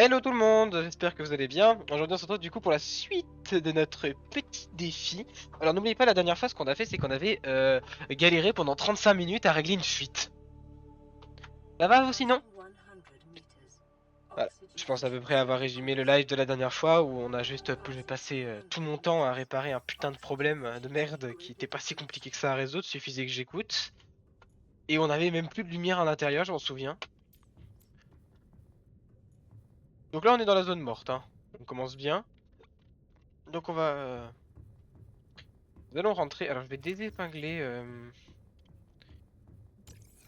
Hello tout le monde, j'espère que vous allez bien. Aujourd'hui on se retrouve du coup pour la suite de notre petit défi. Alors n'oubliez pas la dernière fois ce qu'on a fait c'est qu'on avait galéré pendant 35 minutes à régler une fuite. Ça va vous sinon? Voilà. Je pense à peu près avoir résumé le live de la dernière fois où on a juste passé tout mon temps à réparer un putain de problème de merde qui était pas si compliqué que ça à résoudre, suffisait que j'écoute. Et on avait même plus de lumière à l'intérieur, je m'en souviens. Donc là on est dans la zone morte, hein. On commence bien. Donc on va... Nous allons rentrer. Alors je vais désépingler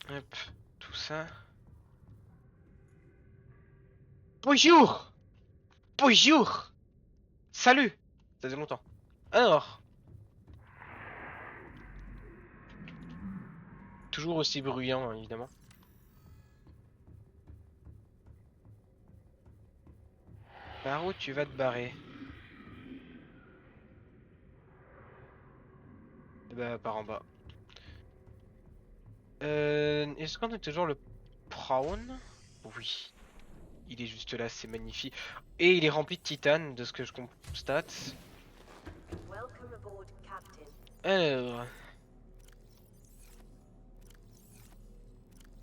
hop, tout ça. Bonjour! Bonjour! Salut! Ça faisait longtemps. Alors, toujours aussi bruyant hein, évidemment. Par où tu vas te barrer? Eh bah par en bas. Est-ce qu'on a toujours le prawn? Oui. Il est juste là, c'est magnifique. Et il est rempli de titane, de ce que je constate. Alors,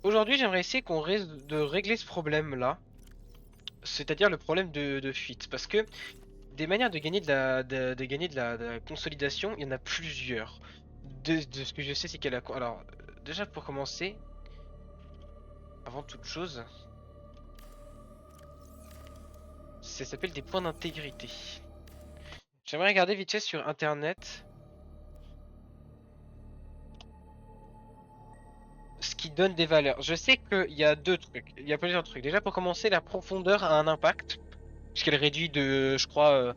aujourd'hui j'aimerais essayer de régler ce problème-là. C'est-à-dire le problème de fuite. Parce que des manières de gagner de gagner de la consolidation, il y en a plusieurs. De ce que je sais, c'est qu'elle a... Alors, déjà pour commencer, avant toute chose, ça s'appelle des points d'intégrité. J'aimerais regarder vite fait sur internet ce qui donne des valeurs. Je sais qu'il y a deux trucs, il y a plusieurs trucs. Déjà pour commencer, la profondeur a un impact, puisqu'elle réduit de, je crois,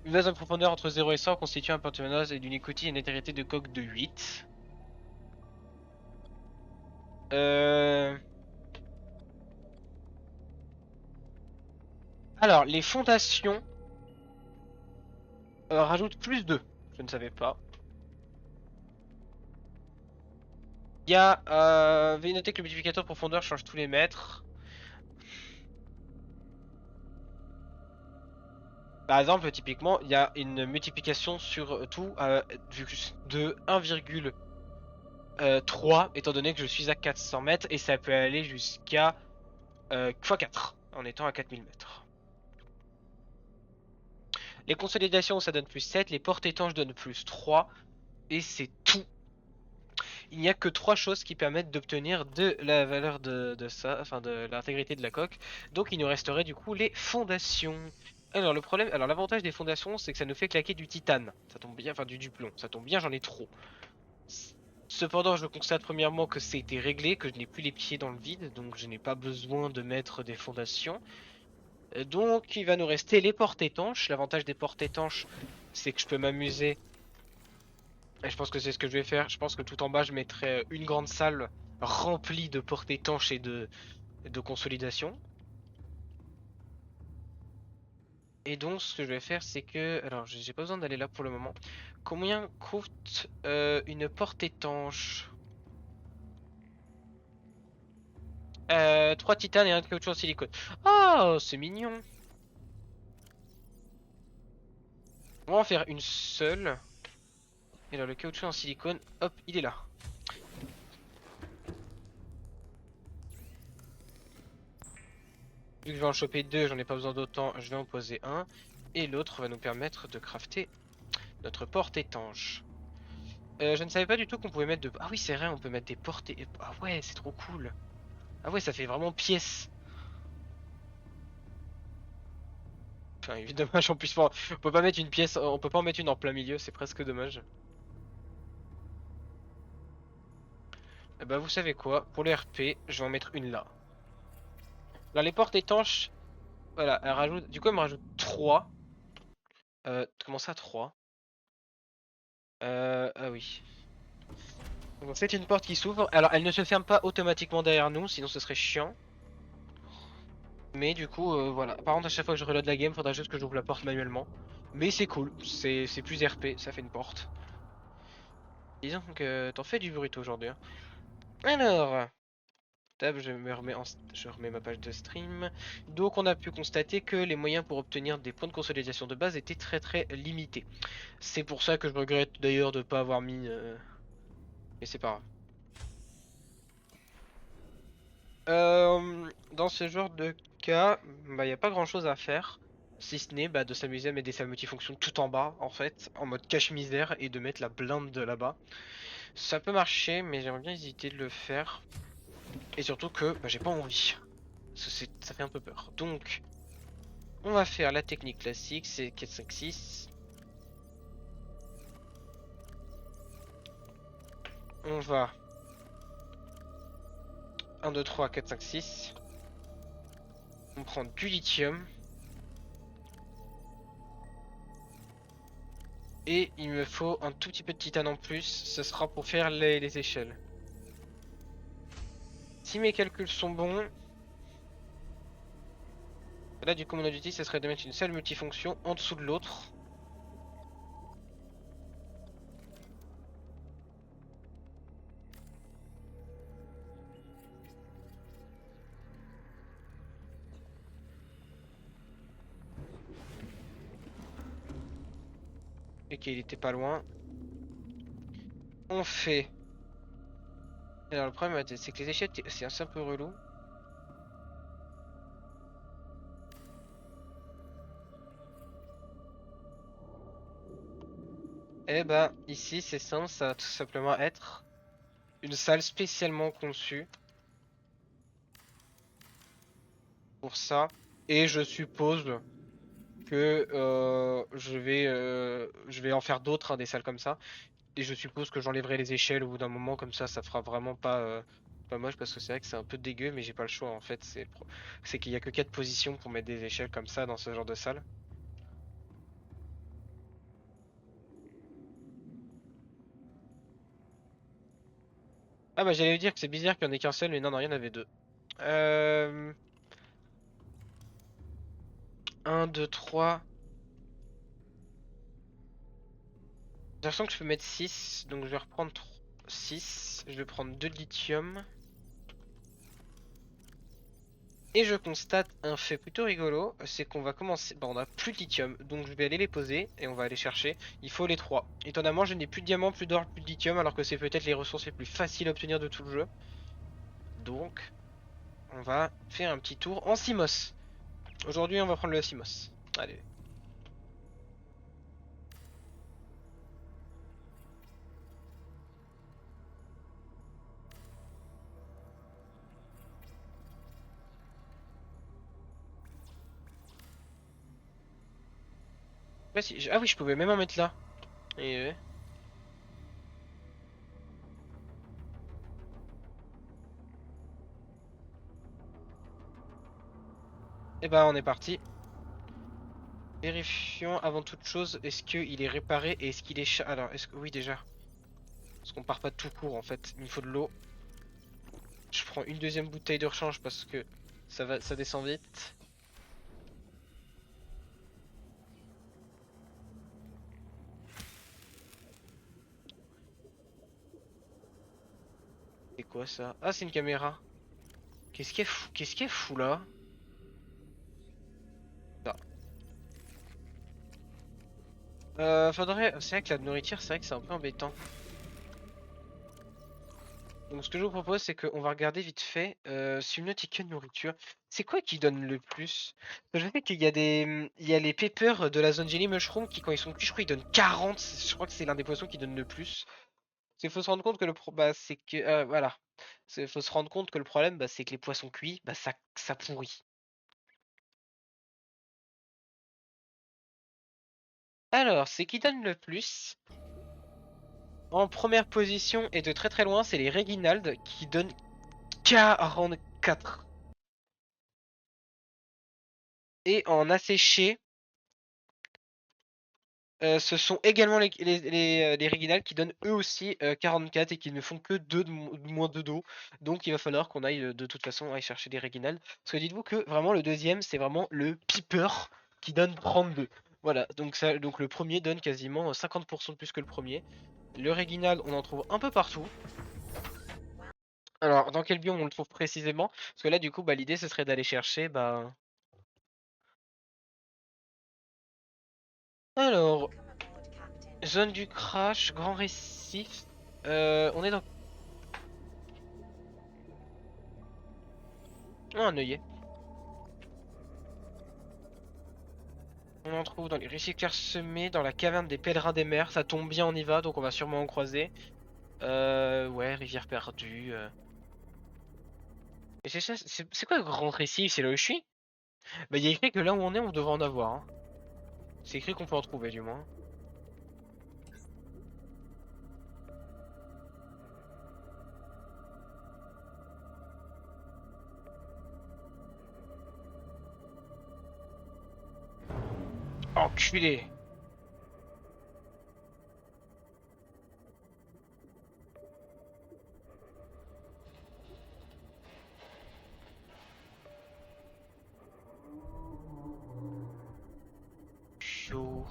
une base de profondeur entre 0 et 100 constitue un porte-menace et d'une écoutille et une intégrité de coque de 8. Euh... Alors, les fondations rajoutent plus 2. Je ne savais pas. Il y a... veuillez noter que le multiplicateur de profondeur change tous les mètres. Par exemple, typiquement, il y a une multiplication sur tout de 1,3 étant donné que je suis à 400 mètres et ça peut aller jusqu'à x4 en étant à 4000 mètres. Les consolidations ça donne plus 7, les portes étanches donnent plus 3 et c'est tout. Il n'y a que 3 choses qui permettent d'obtenir de la valeur de ça, enfin de l'intégrité de la coque. Donc il nous resterait du coup les fondations. Alors le problème, alors l'avantage des fondations, c'est que ça nous fait claquer du titane. Ça tombe bien, enfin du plomb. Ça tombe bien, j'en ai trop. Cependant, je constate premièrement que c'était réglé, que je n'ai plus les pieds dans le vide, donc je n'ai pas besoin de mettre des fondations. Donc il va nous rester les portes étanches. L'avantage des portes étanches, c'est que je peux m'amuser. Et je pense que c'est ce que je vais faire. Je pense que tout en bas, je mettrai une grande salle remplie de portes étanches et de consolidation. Et donc, ce que je vais faire, c'est que... Alors, j'ai pas besoin d'aller là pour le moment. Combien coûte une porte étanche? 3 titanes et un de caoutchouc en silicone. Oh, c'est mignon. On va en faire une seule. Et alors, le caoutchouc en silicone, hop, il est là. Vu que je vais en choper deux, j'en ai pas besoin d'autant, je vais en poser un. Et l'autre va nous permettre de crafter notre porte étanche. Je ne savais pas du tout qu'on pouvait mettre de... Ah oui, c'est vrai, on peut mettre des portes... Ah ouais, c'est trop cool. Ah ouais, ça fait vraiment pièce. Enfin, évidemment, en plus, on peut pas mettre une pièce, on peut pas en mettre une en plein milieu, c'est presque dommage. Bah vous savez quoi, pour les RP, je vais en mettre une là. Là, les portes étanches, voilà, elle rajoute... Du coup, elle me rajoute 3. Comment ça, 3? Ah oui. Donc c'est une porte qui s'ouvre. Alors, elle ne se ferme pas automatiquement derrière nous, sinon ce serait chiant. Mais du coup, voilà. Par contre, à chaque fois que je reload la game, faudra juste que j'ouvre la porte manuellement. Mais c'est cool, c'est plus RP, ça fait une porte. Disons que t'en fais du bruit toi aujourd'hui, hein. Alors, Tab, je remets ma page de stream. Donc on a pu constater que les moyens pour obtenir des points de consolidation de base étaient très limités. C'est pour ça que je regrette d'ailleurs de ne pas avoir mis... Mais c'est pas grave. Dans ce genre de cas, bah, y a pas grand chose à faire. Si ce n'est bah, de s'amuser à mettre des salles multifonctions tout en bas, en fait, en mode cache-misère, et de mettre la blinde de là-bas. Ça peut marcher, mais j'aimerais bien hésiter de le faire. Et surtout que bah, j'ai pas envie. Ça fait un peu peur. Donc, on va faire la technique classique, c'est 4, 5, 6. On va 1, 2, 3, 4, 5, 6. On prend du lithium. Et il me faut un tout petit peu de titane en plus, ce sera pour faire les échelles. Si mes calculs sont bons, là du coup mon objectif ce serait de mettre une salle multifonction en dessous de l'autre. Et qu'il était pas loin. On fait... Alors le problème c'est que les échelles c'est un peu relou. Et bah ici c'est simple, ça va tout simplement être une salle spécialement conçue pour ça. Et je suppose que je vais en faire d'autres, hein, des salles comme ça. Et je suppose que j'enlèverai les échelles au bout d'un moment, comme ça fera vraiment pas moche, parce que c'est vrai que c'est un peu dégueu, mais j'ai pas le choix en fait. C'est qu'il y a que 4 positions pour mettre des échelles comme ça dans ce genre de salle. Ah bah j'allais dire que c'est bizarre qu'il y en ait qu'un seul, mais non, non, il y en avait deux. Euh... 1, 2, 3. J'ai l'impression que je peux mettre 6, donc je vais reprendre 6. Je vais prendre 2 de lithium. Et je constate un fait plutôt rigolo, c'est qu'on va commencer... Bon, on a plus de lithium, donc je vais aller les poser et on va aller chercher. Il faut les 3. Étonnamment, je n'ai plus de diamants, plus d'or, plus de lithium, alors que c'est peut-être les ressources les plus faciles à obtenir de tout le jeu. Donc, on va faire un petit tour en CMOS. Aujourd'hui, on va prendre le CMOS. Allez. Ah oui, je pouvais même en mettre là. Et ben, on est parti. Vérifions avant toute chose, est-ce qu'il est réparé et est-ce qu'il est... Alors, est-ce que... Oui, déjà. Parce qu'on part pas tout court, en fait. Il me faut de l'eau. Je prends une deuxième bouteille de rechange parce que ça descend vite. C'est quoi ça? Ah, c'est une caméra. Qu'est-ce qu'elle fout là? Ça. Faudrait... C'est vrai que la nourriture, c'est vrai que c'est un peu embêtant. Donc ce que je vous propose, c'est qu'on va regarder vite fait Subnautica nourriture. C'est quoi qui donne le plus? Je sais qu'il y a il y a les peppers de la zone Jelly Mushroom qui, quand ils sont cuits, je crois, ils donnent 40. Je crois que c'est l'un des poissons qui donne le plus. Il faut se rendre compte que bah, c'est que... voilà. Il faut se rendre compte que le problème, bah, c'est que les poissons cuits, bah, ça pourrit. Alors, ce qui donne le plus, en première position et de très loin, c'est les Reginald qui donnent 44. Et en asséché, ce sont également les Reginald qui donnent eux aussi 44 et qui ne font que 2 de moins de dos. Donc il va falloir qu'on aille de toute façon aller chercher des Reginald. Parce que dites-vous que vraiment le deuxième c'est vraiment le Piper qui donne 32. Voilà, donc le premier donne quasiment 50% de plus que le premier. Le Reginald on en trouve un peu partout. Alors, dans quel biome on le trouve précisément? Parce que là, du coup, bah, l'idée, ce serait d'aller chercher, bah... Alors, zone du crash, grand récif. On est dans... Oh, un œillet. On en trouve dans les récifs clairsemés, dans la caverne des pèlerins des mers. Ça tombe bien, on y va, donc on va sûrement en croiser. Ouais, rivière perdue. Et c'est ça, c'est quoi le grand récif? C'est là où je suis? Bah, il y a écrit que là où on est, on devrait en avoir, hein. C'est écrit qu'on peut en trouver, du moins. Enculé! Chaud.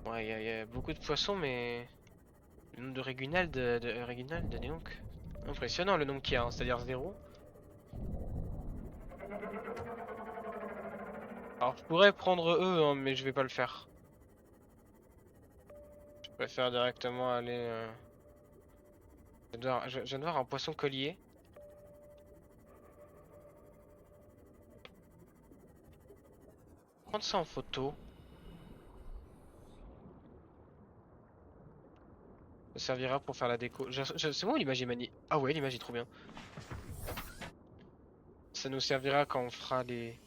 Ouais, il y a beaucoup de poissons, mais... Le nombre de régionales de Néonk. Impressionnant le nombre qu'il y a, hein, c'est-à-dire zéro. Alors, je pourrais prendre eux, hein, mais je vais pas le faire. Je préfère directement aller... je viens de voir un poisson collier. Prendre ça en photo. Ça servira pour faire la déco. C'est bon, l'image est magnifique. Ah ouais, l'image est trop bien. Ça nous servira quand on fera les...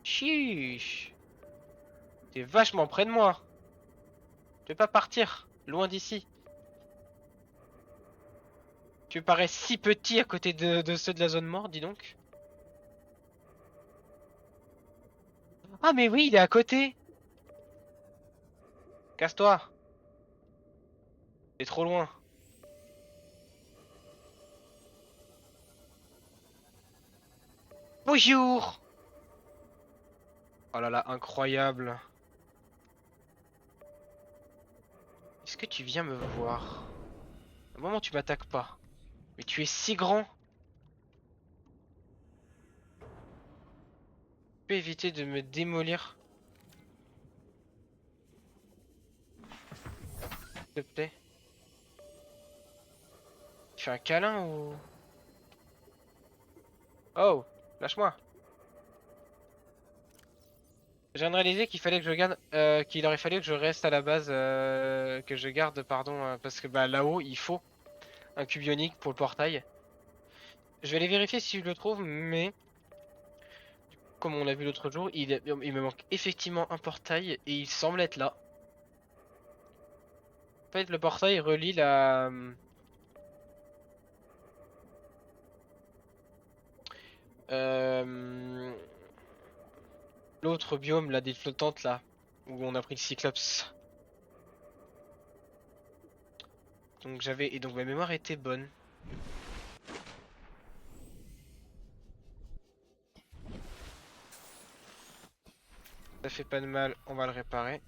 Chiche. T'es vachement près de moi. Je vais pas partir. Loin d'ici. Tu parais si petit à côté de ceux de la zone morte, dis donc. Ah mais oui, il est à côté. Casse-toi. T'es trop loin. Bonjour. Oh là là, incroyable. Est-ce que tu viens me voir? À un moment, tu m'attaques pas. Mais tu es si grand. Tu peux éviter de me démolir, s'il te plaît? Tu fais un câlin ou... Oh, lâche-moi. Je viens de réaliser qu'il fallait que je garde, qu'il aurait fallu que je reste à la base, que je garde, pardon, parce que bah là-haut, il faut un cube ionique pour le portail. Je vais aller vérifier si je le trouve, mais comme on l'a vu l'autre jour, il me manque effectivement un portail et il semble être là. En fait, le portail relie la... euh, l'autre biome, là, des flottantes, là, où on a pris le Cyclops. Donc j'avais... Et donc ma mémoire était bonne. Ça fait pas de mal, on va le réparer.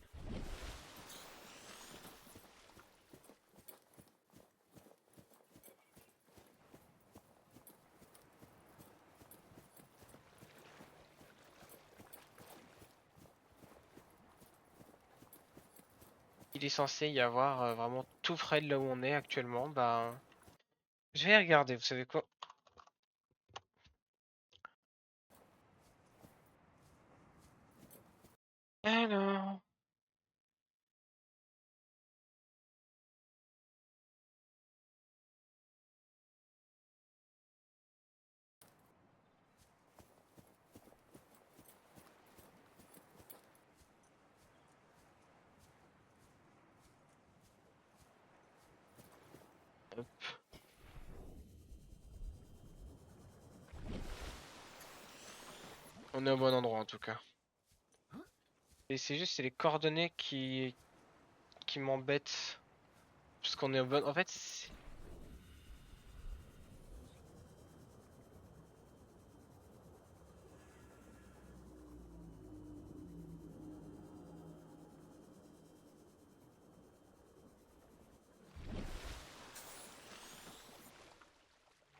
Il est censé y avoir vraiment tout près de là où on est actuellement. Bah, je vais regarder, vous savez quoi? Alors... hop. On est au bon endroit en tout cas. Et c'est juste c'est les coordonnées qui m'embêtent. Parce qu'on est au bon... En fait,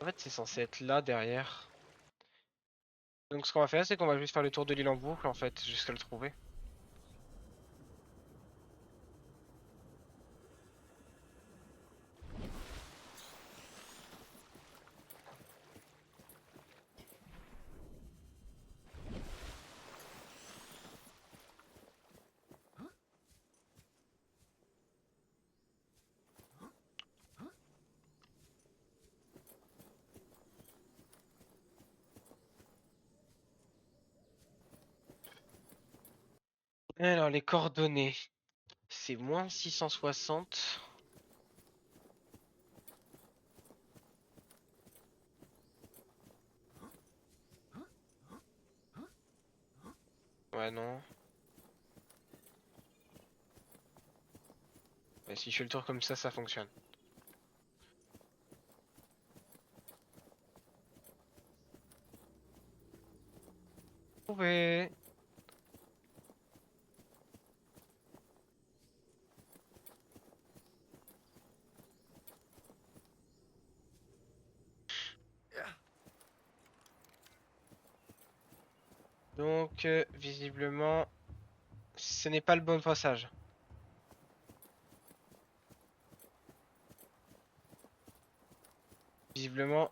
En fait, c'est censé être là derrière. Donc ce qu'on va faire, c'est qu'on va juste faire le tour de l'île en boucle en fait, jusqu'à le trouver. Alors les coordonnées, c'est moins 660. Ouais non. Mais si je fais le tour comme ça fonctionne. Trouvé. Donc visiblement, ce n'est pas le bon passage. Visiblement,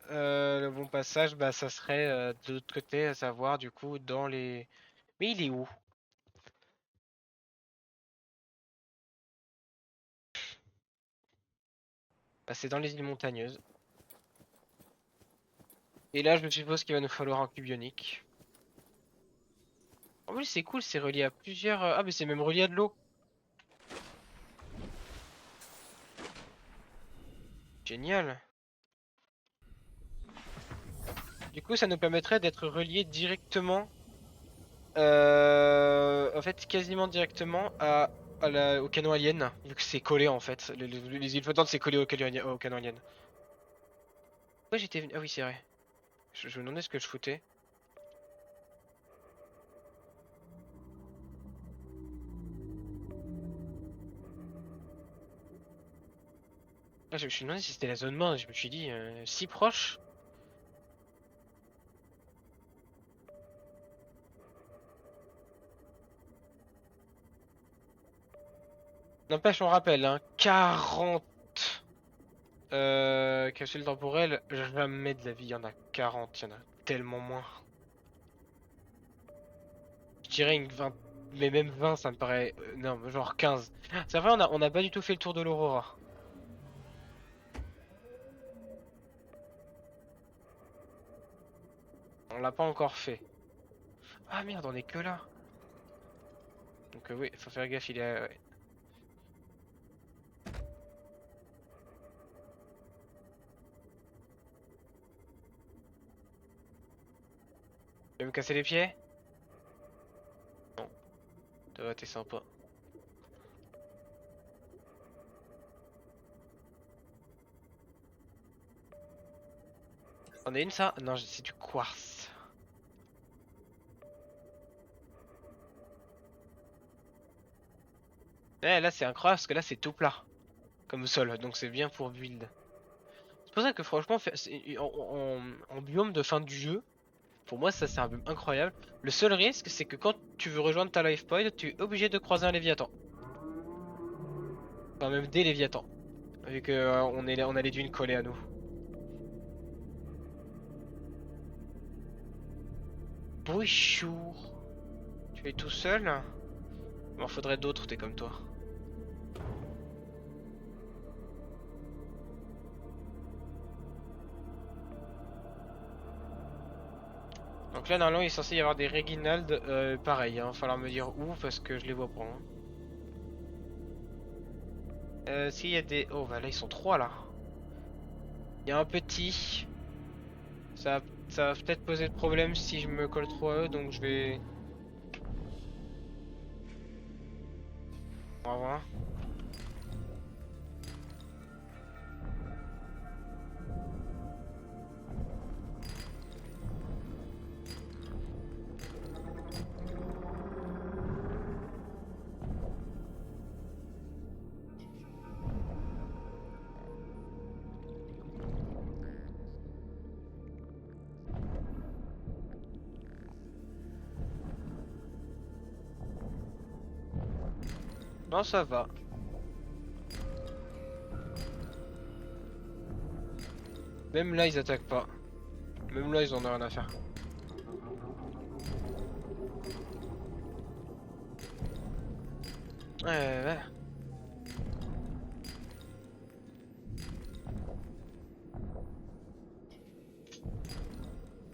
le bon passage, bah ça serait de l'autre côté, à savoir du coup dans les... Mais il est où? Bah, c'est dans les îles montagneuses. Et là, je suppose qu'il va nous falloir un cube ionique. En plus, c'est cool, c'est relié à plusieurs... Ah, mais c'est même relié à de l'eau. Génial. Du coup, ça nous permettrait d'être reliés directement... en fait, quasiment directement au canon alien. Vu que c'est collé, en fait. Les îles flottantes, c'est collé au canon alien. Pourquoi j'étais venu... Ah oui, c'est vrai. Je me demandais ce que je foutais. Ah, je me suis demandé si c'était la zone mort. Je me suis dit, si proche. N'empêche, on rappelle, hein, 40 capsules temporelles, jamais de la vie, il y en a 40, il y en a tellement moins. Je dirais une 20, mais même 20, ça me paraît... non, genre 15. C'est vrai, on a pas du tout fait le tour de l'Aurora. On l'a pas encore fait. Ah merde, on est que là. Donc oui, faut faire gaffe, il est... ouais. Tu vas me casser les pieds? Non, ça va, t'es sympa. On a une ça? Non, c'est du quartz. Eh, là c'est incroyable parce que là c'est tout plat comme sol, donc c'est bien pour build. C'est pour ça que franchement, en biome de fin du jeu, pour moi ça c'est un biome incroyable. Le seul risque c'est que quand tu veux rejoindre ta life point, tu es obligé de croiser un léviathan. Enfin même des léviathans. Vu que on a les dunes collées à nous. Bonjour. Tu es tout seul? Il m'en faudrait d'autres, t'es comme toi. Donc là normalement il est censé y avoir des Reginald, pareil, hein, falloir me dire où parce que je les vois pas. Hein. S'il y a des... Oh bah là ils sont trois là. Il y a un petit. Ça va peut-être poser de problème si je me colle trop à eux, donc je vais... On va voir. Non, ça va. Même là, ils attaquent pas. Même là, ils en ont rien à faire. Ouais.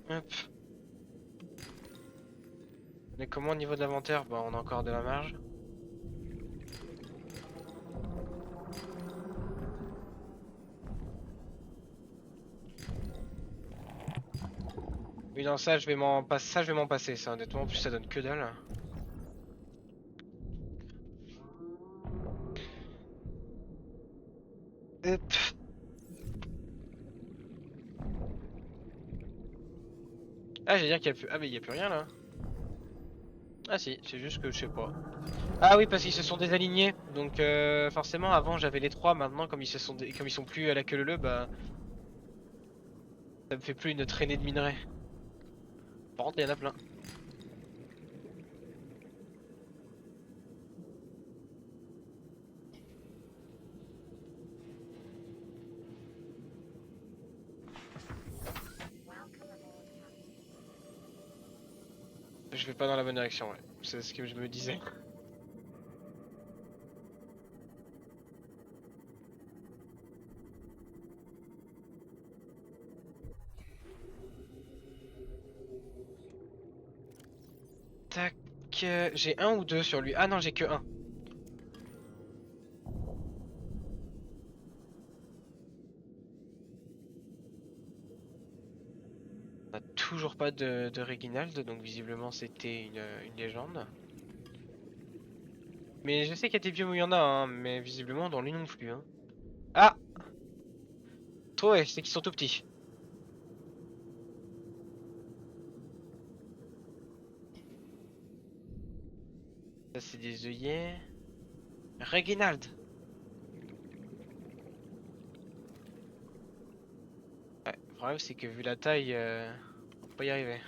Hop. On est comment au niveau de l'inventaire? Bah, on a encore de la marge. Oui, non, ça, je vais m'en passer. Ça, je vais m'en passer, ça, honnêtement. En plus, ça donne que dalle. Hop. Ah, j'allais dire qu'il y a plus. Ah, mais il y a plus rien là. Ah, si, c'est juste que je sais pas. Ah, oui, parce qu'ils se sont désalignés. Donc, forcément, avant j'avais les trois. Maintenant, comme comme ils sont plus à la queue leu, bah, ça me fait plus une traînée de minerais. Par contre, il y en a plein. Je vais pas dans la bonne direction, ouais. C'est ce que je me disais. Tac. J'ai un ou deux sur lui. Ah non, j'ai que un. On a toujours pas de Reginald, donc visiblement c'était une légende. Mais je sais qu'il y a des biomes où il y en a, hein, mais visiblement dans lui non plus. Hein. Ah! Toi, ouais, c'est qu'ils sont tout petits. Ça, c'est des œillets. Reginald! Ouais, le problème, c'est que vu la taille, on peut pas y arriver.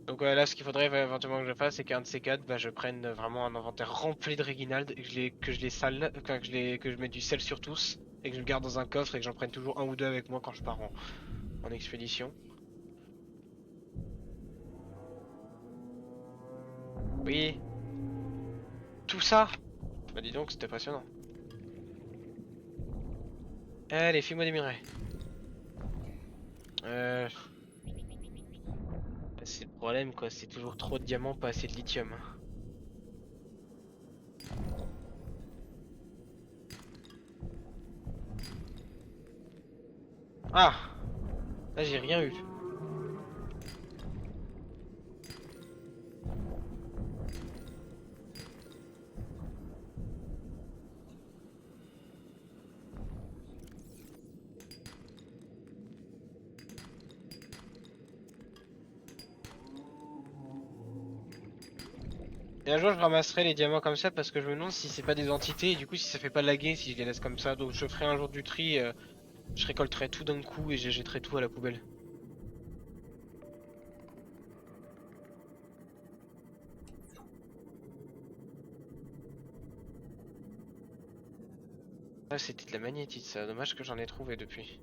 Donc ouais, là, ce qu'il faudrait éventuellement que je fasse, c'est qu'un de ces quatre, bah, je prenne vraiment un inventaire rempli de Reginald, et que je les sale, que je mette du sel sur tous, et que je le garde dans un coffre, et que j'en prenne toujours un ou deux avec moi quand je pars en expédition. Oui, tout ça! Bah dis donc, c'était passionnant. Allez, fais-moi des minerais. Euh... C'est le problème, quoi, c'est toujours trop de diamants, pas assez de lithium. Ah! Là, j'ai rien eu. Et un jour, je ramasserai les diamants comme ça parce que je me demande si c'est pas des entités et du coup, si ça fait pas laguer si je les laisse comme ça. Donc, je ferai un jour du tri, je récolterai tout d'un coup et je jetterai tout à la poubelle. Ah, c'était de la magnétite, ça. Dommage que j'en ai trouvé depuis.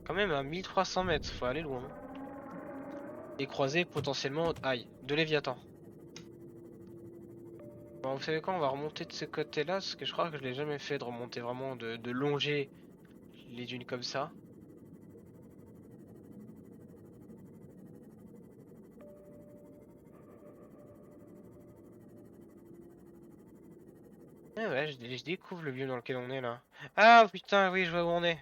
Quand même, à 1300 mètres, faut aller loin. Et croiser potentiellement, aïe, de Léviathan. Bon, vous savez quoi, on va remonter de ce côté-là, parce que je crois que je l'ai jamais fait de remonter vraiment, de longer les dunes comme ça. Ah ouais, je découvre le lieu dans lequel on est là. Ah putain, oui, je vois où on est.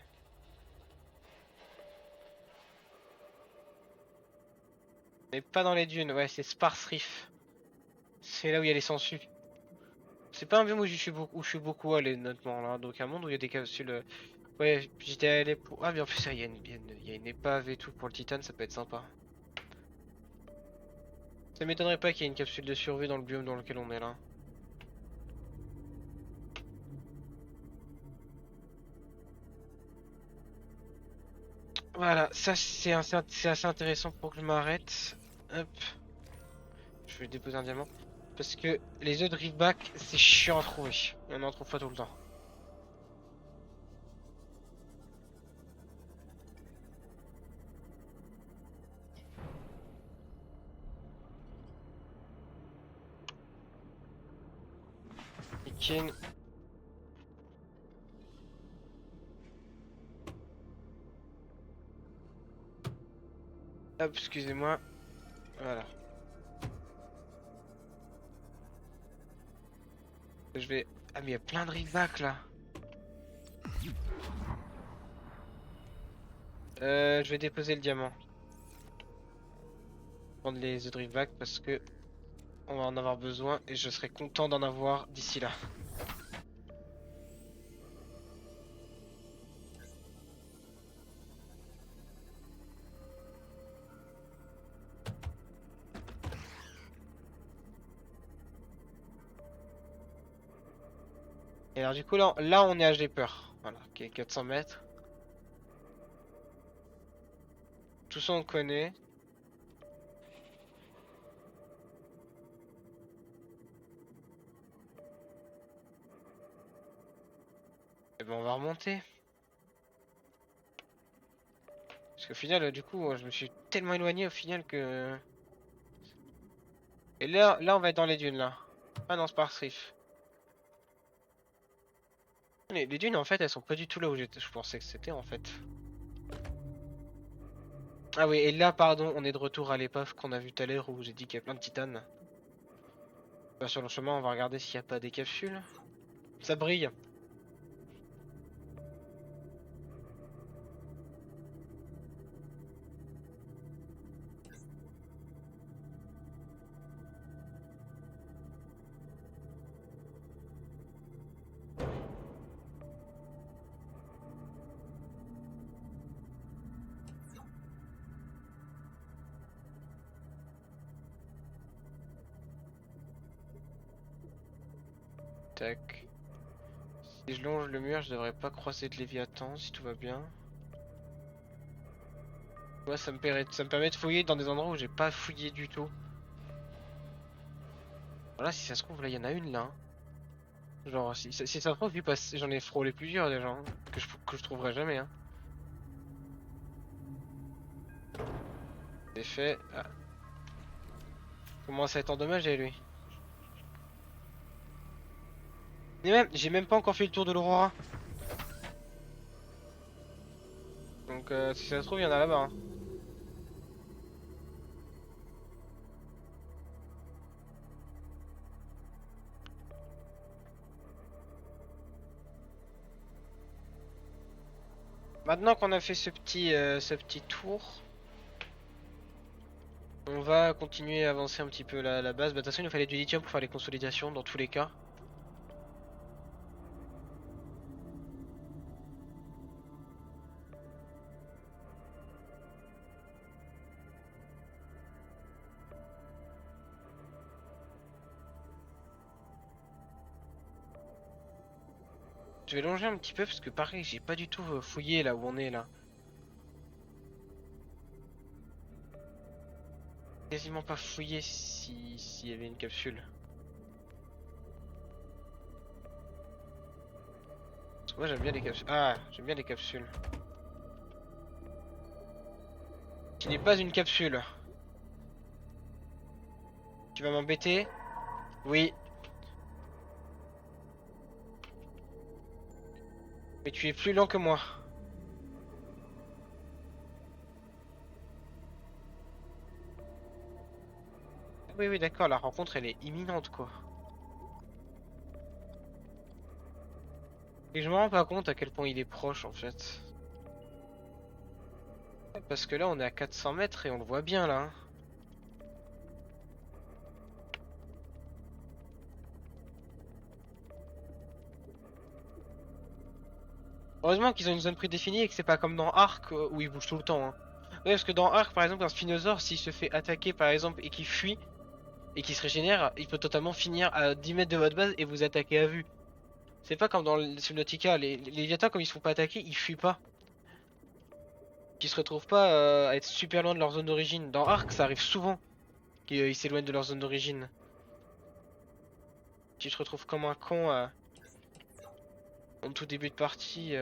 Mais pas dans les dunes, ouais, c'est Sparse Reef. C'est là où il y a les sangsues. C'est pas un biome où où je suis beaucoup allé, honnêtement, là. Donc un monde où il y a des capsules. Ouais, j'étais allé pour. Ah, bien en plus, il y a il y a une épave et tout pour le titane, ça peut être sympa. Ça m'étonnerait pas qu'il y ait une capsule de survie dans le biome dans lequel on est là. Voilà, ça c'est assez intéressant pour que je m'arrête. Hop, je vais déposer un diamant. Parce que les œufs de Riftback, c'est chiant à trouver. On en trouve pas tout le temps. Nickel. Hop, excusez-moi. Voilà. Je vais... Ah mais il y a plein de Riftback là. Je vais déposer le diamant. Prendre les œufs de Riftback parce que on va en avoir besoin et je serai content d'en avoir d'ici là. Et alors du coup là on est à J'ai peur. Voilà, ok, 400 mètres. Tout ça on connaît. Et ben on va remonter. Parce qu'au final du coup je me suis tellement éloigné au final que... Et là on va être dans les dunes là. Ah non, Sparks Reef. Les dunes en fait elles sont pas du tout là où je pensais que c'était en fait. Ah oui, et là pardon, on est de retour à l'épave qu'on a vu tout à l'heure où j'ai dit qu'il y a plein de titanes. Bah, sur le chemin on va regarder s'il n'y a pas des capsules. Ça brille. Tac. Si je longe le mur, je devrais pas croiser de Léviathan si tout va bien. Ouais, ça me permet de fouiller dans des endroits où j'ai pas fouillé du tout. Voilà, si ça se trouve, là il y en a une là, hein. Genre, si ça se trouve, j'en ai frôlé plusieurs déjà, hein, que je trouverai jamais. Hein. C'est fait. Ah. Commence à être endommagé lui. Et même, j'ai même pas encore fait le tour de l'Aurora. Donc si ça se trouve, il y en a là-bas. Hein. Maintenant qu'on a fait ce petit tour, on va continuer à avancer un petit peu la base. Bah, de toute façon, il nous fallait du lithium pour faire les consolidations dans tous les cas. Je vais longer un petit peu parce que pareil, j'ai pas du tout fouillé là où on est là. Quasiment pas fouillé s'il y avait une capsule. Parce que moi j'aime bien les capsules. Ah, j'aime bien les capsules. Qui n'est pas une capsule. Tu vas m'embêter? Oui. Mais tu es plus lent que moi. Oui, oui, d'accord, la rencontre elle est imminente quoi. Et je me rends pas compte à quel point il est proche en fait. Parce que là on est à 400 mètres et on le voit bien là. Hein. Heureusement qu'ils ont une zone prédéfinie et que c'est pas comme dans Ark où il bouge tout le temps. Hein. Ouais, parce que dans Ark par exemple un Spinosaur s'il se fait attaquer par exemple et qu'il fuit et qu'il se régénère, il peut totalement finir à 10 mètres de votre base et vous attaquer à vue. C'est pas comme dans le Subnautica, les Léviathans comme ils se font pas attaquer, ils fuient pas. qui se retrouvent pas à être super loin de leur zone d'origine. Dans Ark, ça arrive souvent qu'ils ils s'éloignent de leur zone d'origine. Tu te retrouves comme un con en tout début de partie.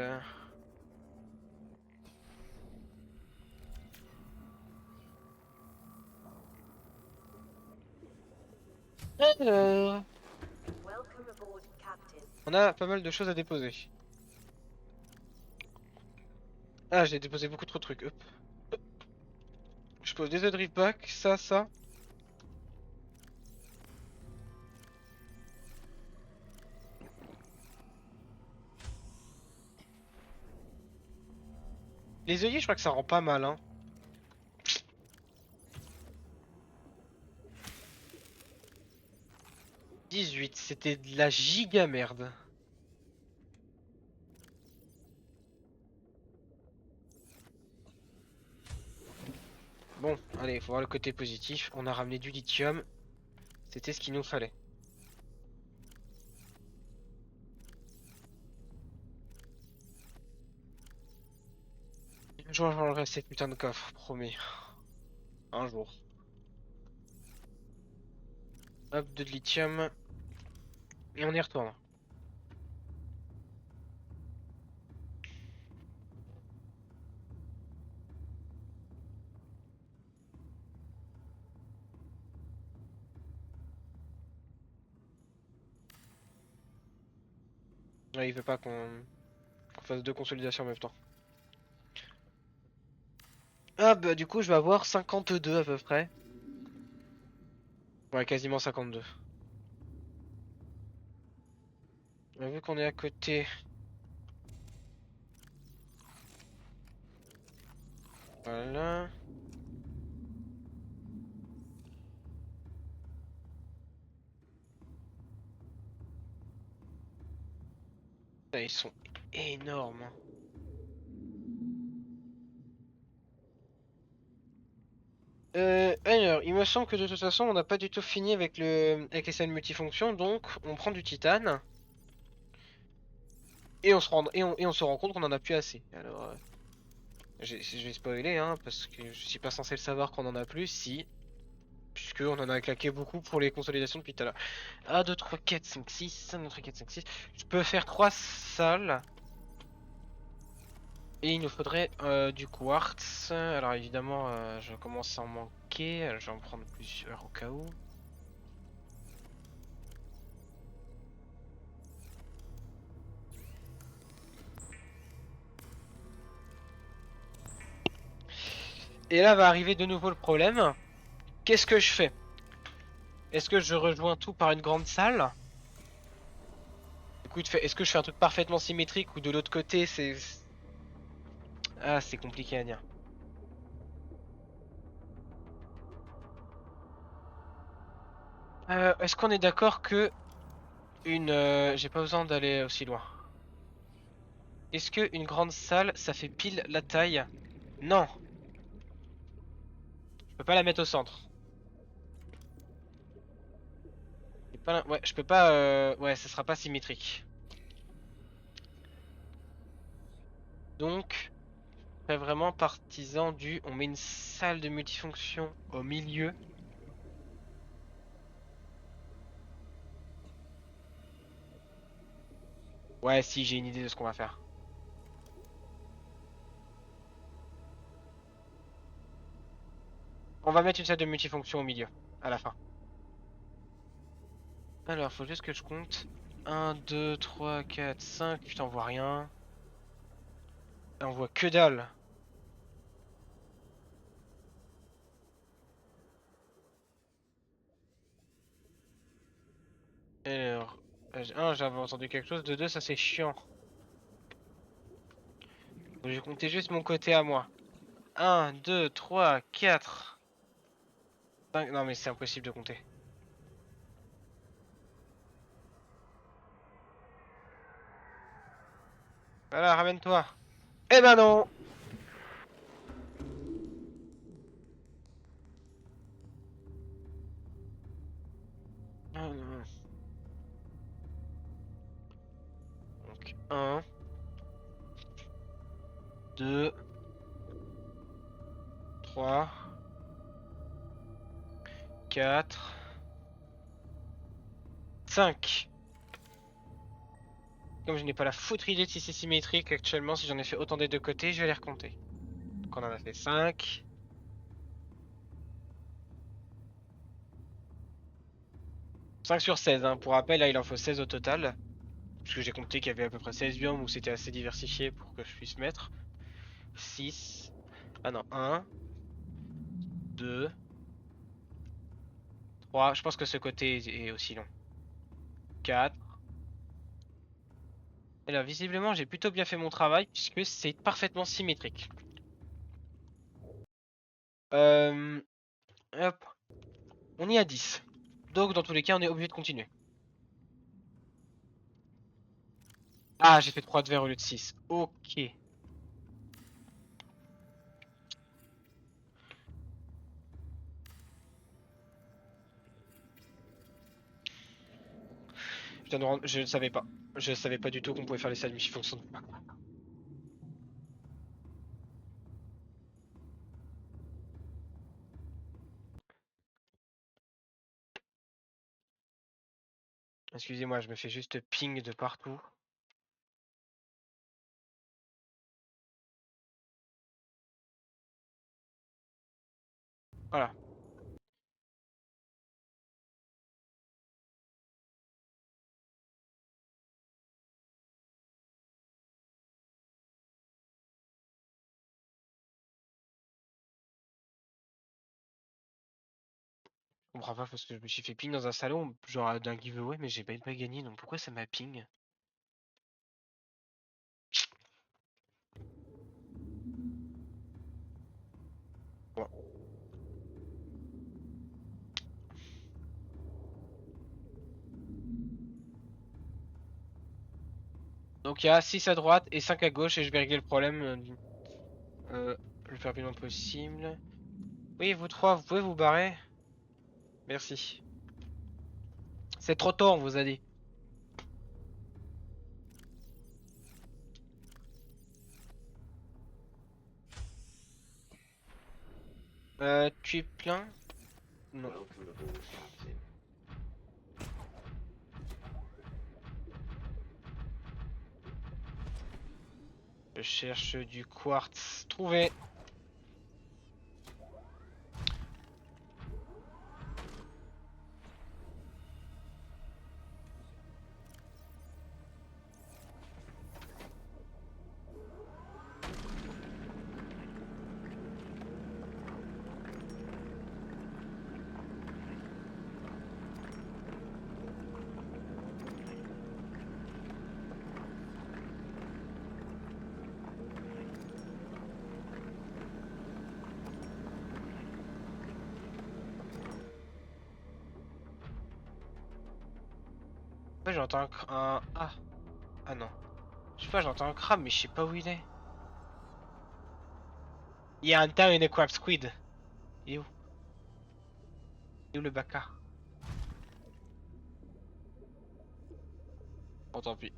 Alors, on a pas mal de choses à déposer. Ah, j'ai déposé beaucoup trop de trucs. Hop. Je pose des œufs de driftback, ça. Les œillets, je crois que ça rend pas mal, hein. 18, c'était de la giga merde. Bon, allez, faut voir le côté positif. On a ramené du lithium. C'était ce qu'il nous fallait. Un jour, j'enlèverai ces putains de coffres, promis. Un jour. Hop, de lithium. Et on y retourne. Ouais, il veut pas qu'on fasse deux consolidations en même temps. Ah bah du coup je vais avoir 52 à peu près. Ouais, quasiment 52. Vu qu'on est à côté. Voilà. Là, ils sont énormes, hein. Alors, il me semble que de toute façon on n'a pas du tout fini avec les scènes multifonctions, donc on prend du titane et on se rend compte qu'on en a plus assez. Alors, je vais spoiler, hein, parce que je suis pas censé le savoir qu'on en a plus, si, puisque on en a claqué beaucoup pour les consolidations depuis tout à l'heure. 1, 2, 3, 4, 5, 6, 1, 2, 3, 4, 5, 6. Je peux faire 3 salles. Et il nous faudrait du quartz. Alors évidemment, je commence à en manquer. Alors, je vais en prendre plusieurs au cas où. Et là va arriver de nouveau le problème. Qu'est-ce que je fais? Est-ce que je rejoins tout par une grande salle? Écoute, est-ce que je fais un truc parfaitement symétrique ou de l'autre côté c'est... Ah, c'est compliqué à dire. Est-ce qu'on est d'accord que j'ai pas besoin d'aller aussi loin. Est-ce que une grande salle, ça fait pile la taille? Non, je peux pas la mettre au centre. Ouais, je peux pas. Ouais, ça sera pas symétrique. Donc, je serais vraiment partisan du. On met une salle de multifonction au milieu. Ouais, si, j'ai une idée de ce qu'on va faire. On va mettre une salle de multifonction au milieu, à la fin. Alors, faut juste que je compte. 1, 2, 3, 4, 5. Putain, on voit rien. Et on voit que dalle. Alors, 1, j'avais entendu quelque chose. De 2, ça c'est chiant. Donc, j'ai compté juste mon côté à moi. 1, 2, 3, 4, 5. Non, mais c'est impossible de compter. Voilà, ramène-toi. Eh ben non! Ah, non. Donc 1, 2, 3, 4, 5. Comme je n'ai pas la foutre idée de si c'est symétrique actuellement, si j'en ai fait autant des deux côtés, je vais les recompter. Donc on en a fait 5. 5 sur 16, hein. Pour rappel, là il en faut 16 au total. Puisque j'ai compté qu'il y avait à peu près 16 biomes où c'était assez diversifié pour que je puisse mettre. 6. Ah non, 1, 2, 3. Je pense que ce côté est aussi long. 4. Et là, visiblement, j'ai plutôt bien fait mon travail puisque c'est parfaitement symétrique. Euh, Hop. On est à 10. Donc, dans tous les cas, on est obligé de continuer. Ah, j'ai fait 3 de verre au lieu de 6. Ok. Je ne savais pas. Je savais pas du tout qu'on pouvait faire les salles multifonctions. Excusez-moi, je me fais juste ping de partout. Voilà. Je comprends pas parce que je me suis fait ping dans un salon, genre d'un giveaway, mais j'ai même pas gagné, donc pourquoi ça m'a ping? Bon. Donc il y a 6 à droite et 5 à gauche et je vais régler le problème le plus rapidement possible. Oui, vous trois, vous pouvez vous barrer? Merci. C'est trop tôt, on vous a dit. Tu es plein? Non. Je cherche du quartz. Trouvé. Ouais, j'entends un... Ah. Ah non. Je sais pas, j'entends un crabe, mais je sais pas où il est. Il y a un tas et une crab squid. Il est où? Il est où le baka? Bon, tant pis.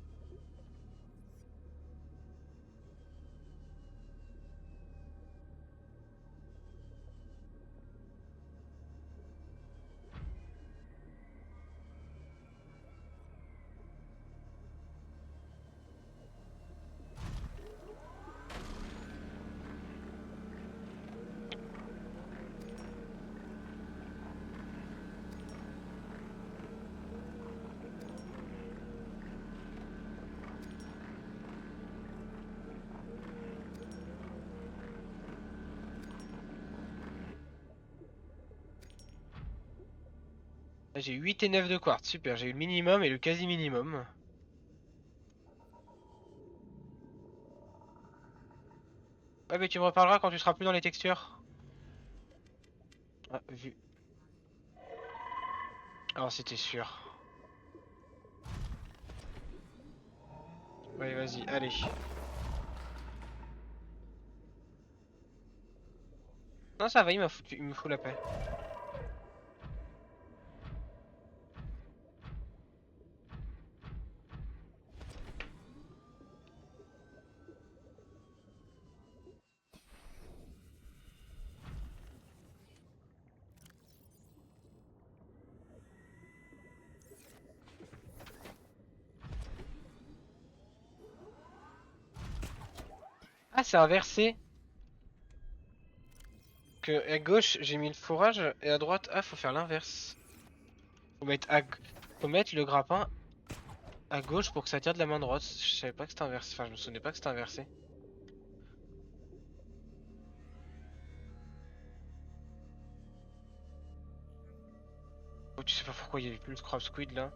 Là, j'ai 8 et 9 de quartz. Super, j'ai eu le minimum et le quasi minimum. Ouais, mais tu me reparleras quand tu seras plus dans les textures. Ah, vu. Alors, c'était sûr. Ouais, vas-y, allez. Non, ça va, il me fout la paix. Ah, c'est inversé. Que à gauche, j'ai mis le fourrage et à droite, ah, faut faire l'inverse. Faut mettre, faut mettre le grappin à gauche pour que ça tire de la main droite. Je savais pas que c'était inversé. Enfin, je me souvenais pas que c'était inversé. Oh, tu sais pas pourquoi il y avait plus le crab squid là.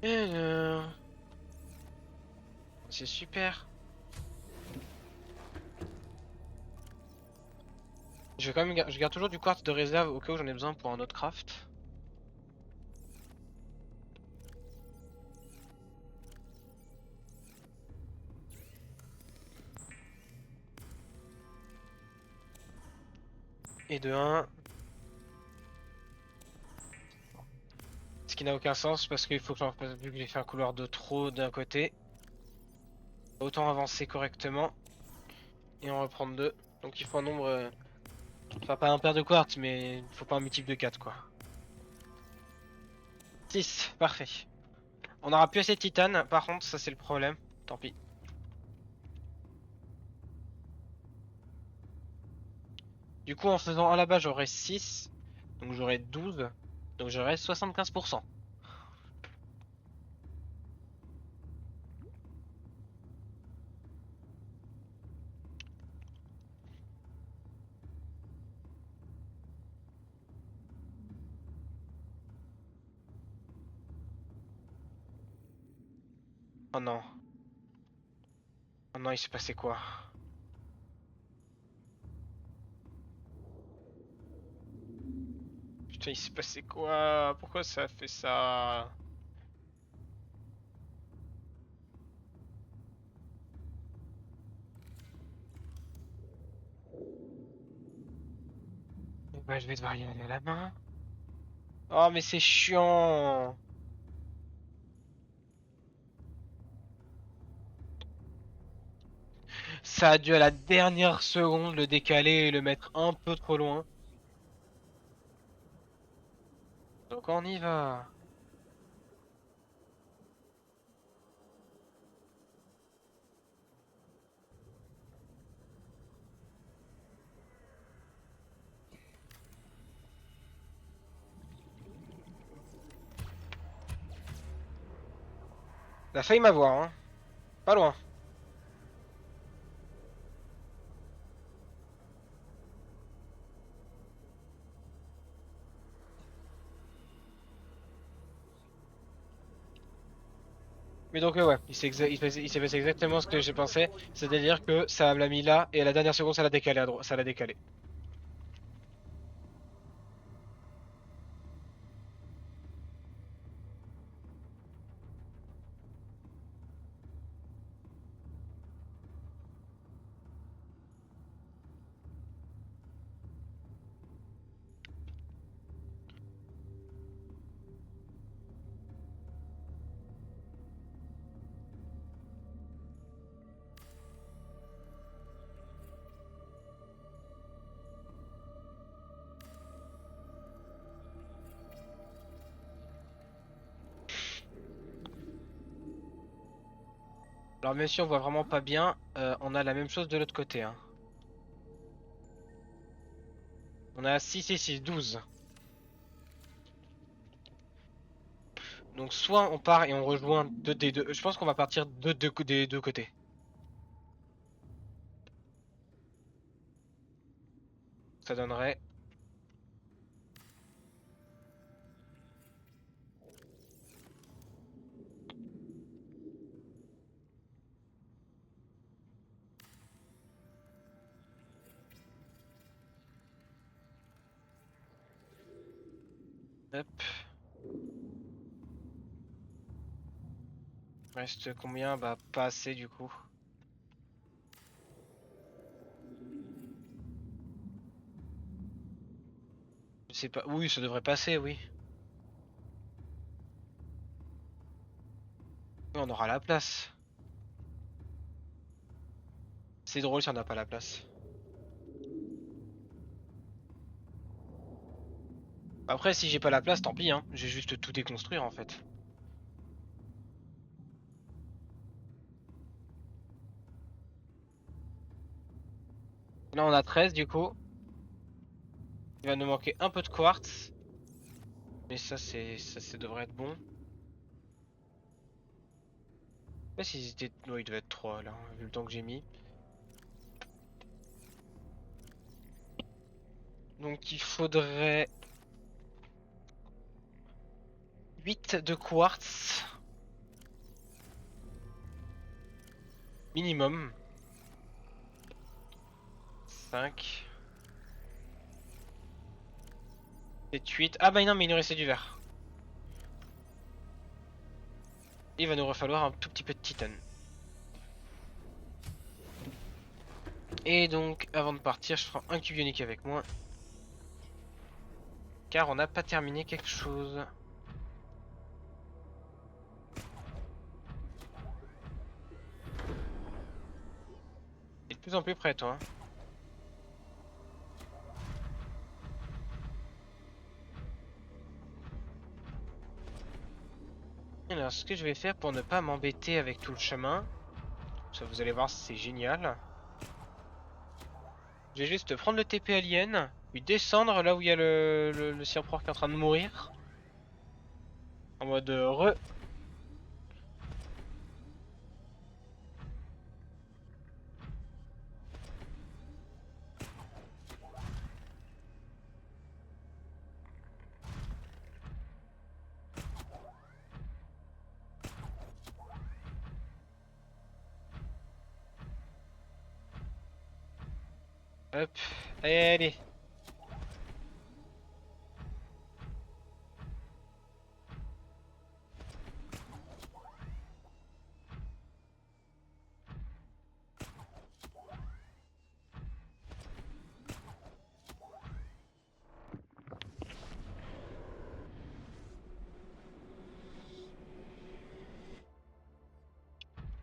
Alors... C'est super. Je vais quand même, je garde toujours du quartz de réserve au cas où j'en ai besoin pour un autre craft. Et de 1. Ce qui n'a aucun sens parce qu'il faut que j'en fasse, vu que j'ai fait un couloir de trop d'un côté. Autant avancer correctement et en reprendre 2. Donc il faut un nombre... Enfin pas un paire de quartz mais il faut pas un multiple de 4 quoi. 6, parfait. On aura plus assez de titane par contre ça c'est le problème. Tant pis. Du coup en faisant un là-bas j'aurai 6. Donc j'aurai 12. Donc j'aurai 75%. Oh non. Oh non il s'est passé quoi? Putain il s'est passé quoi? Pourquoi ça a fait ça? Bah je vais devoir y aller à la main. Oh mais c'est chiant. Ça a dû à la dernière seconde le décaler et le mettre un peu trop loin. Donc on y va. Il a failli m'avoir, hein. Pas loin. Mais donc ouais, il s'est passé exactement ce que j'ai pensé. C'est-à-dire que ça l'a mis là et à la dernière seconde ça l'a décalé à droite. Ça l'a décalé. Alors même si on voit vraiment pas bien, on a la même chose de l'autre côté, hein. On a 6 et 6, 12. Donc soit on part et on rejoint deux des deux. Je pense qu'on va partir des deux côtés. Ça donnerait... Hop. Reste combien? Bah pas assez du coup. Je sais pas. Oui, ça devrait passer, oui. Oui, on aura la place. C'est drôle si on n'a pas la place. Après, si j'ai pas la place, tant pis, hein. J'ai juste tout déconstruire en fait. Là, on a 13 du coup. Il va nous manquer un peu de quartz. Mais ça, ça devrait être bon. Je sais pas s'ils étaient. Ouais, il devait être 3 là, vu le temps que j'ai mis. Donc, il faudrait 8 de quartz. Minimum. 5. 7, 8. Ah bah non, mais il nous restait du verre. Il va nous refalloir un tout petit peu de titane. Et donc, avant de partir, je prends un cube ionique avec moi. Car on n'a pas terminé quelque chose. T'es de plus en plus près, toi. Alors, ce que je vais faire pour ne pas m'embêter avec tout le chemin, ça vous allez voir, c'est génial. Je vais juste prendre le TP alien, puis descendre là où il y a le Cyberport qui est en train de mourir. En mode re. Hop. Allez, allez.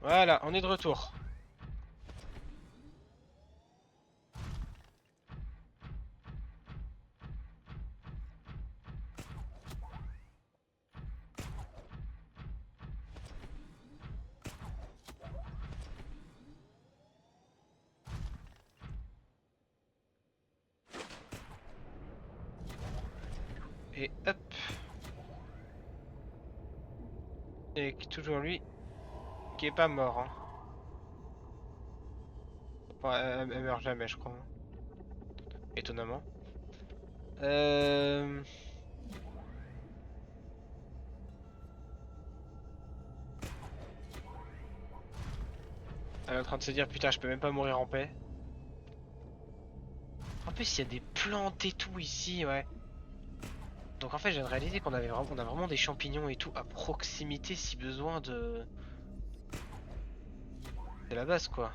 Voilà, on est de retour. Et hop. Et toujours lui qui est pas mort. Hein. Enfin, elle meurt jamais, je crois. Hein. Étonnamment. Euh... Elle est en train de se dire putain, je peux même pas mourir en paix. En plus, il y a des plantes et tout ici, ouais. Donc en fait, je viens de réaliser qu'on avait vraiment, on a vraiment des champignons et tout à proximité si besoin de... C'est la base, quoi.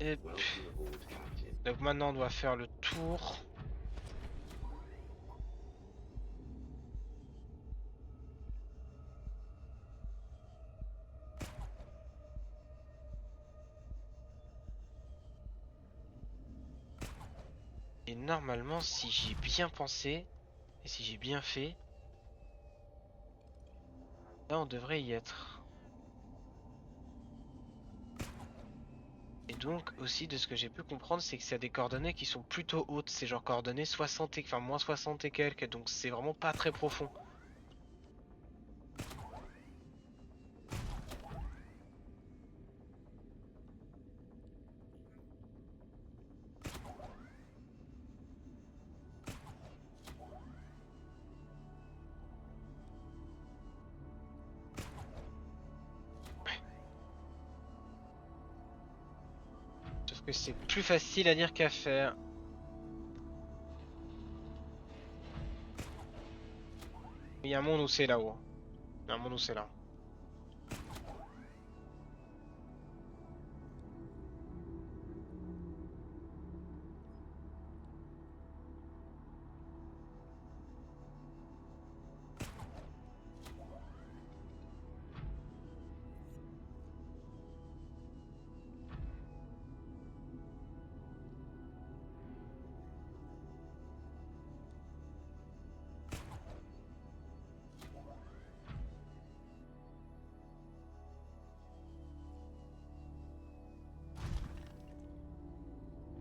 Et... Donc maintenant, on doit faire le tour. Et normalement, si j'ai bien pensé, et si j'ai bien fait, là on devrait y être. Et donc aussi de ce que j'ai pu comprendre, c'est que c'est des coordonnées qui sont plutôt hautes. C'est genre coordonnées 60 et... enfin moins 60 et quelques, donc c'est vraiment pas très profond. que c'est plus facile à dire qu'à faire. Il y a un monde où c'est là-haut. Il y a un monde où c'est là.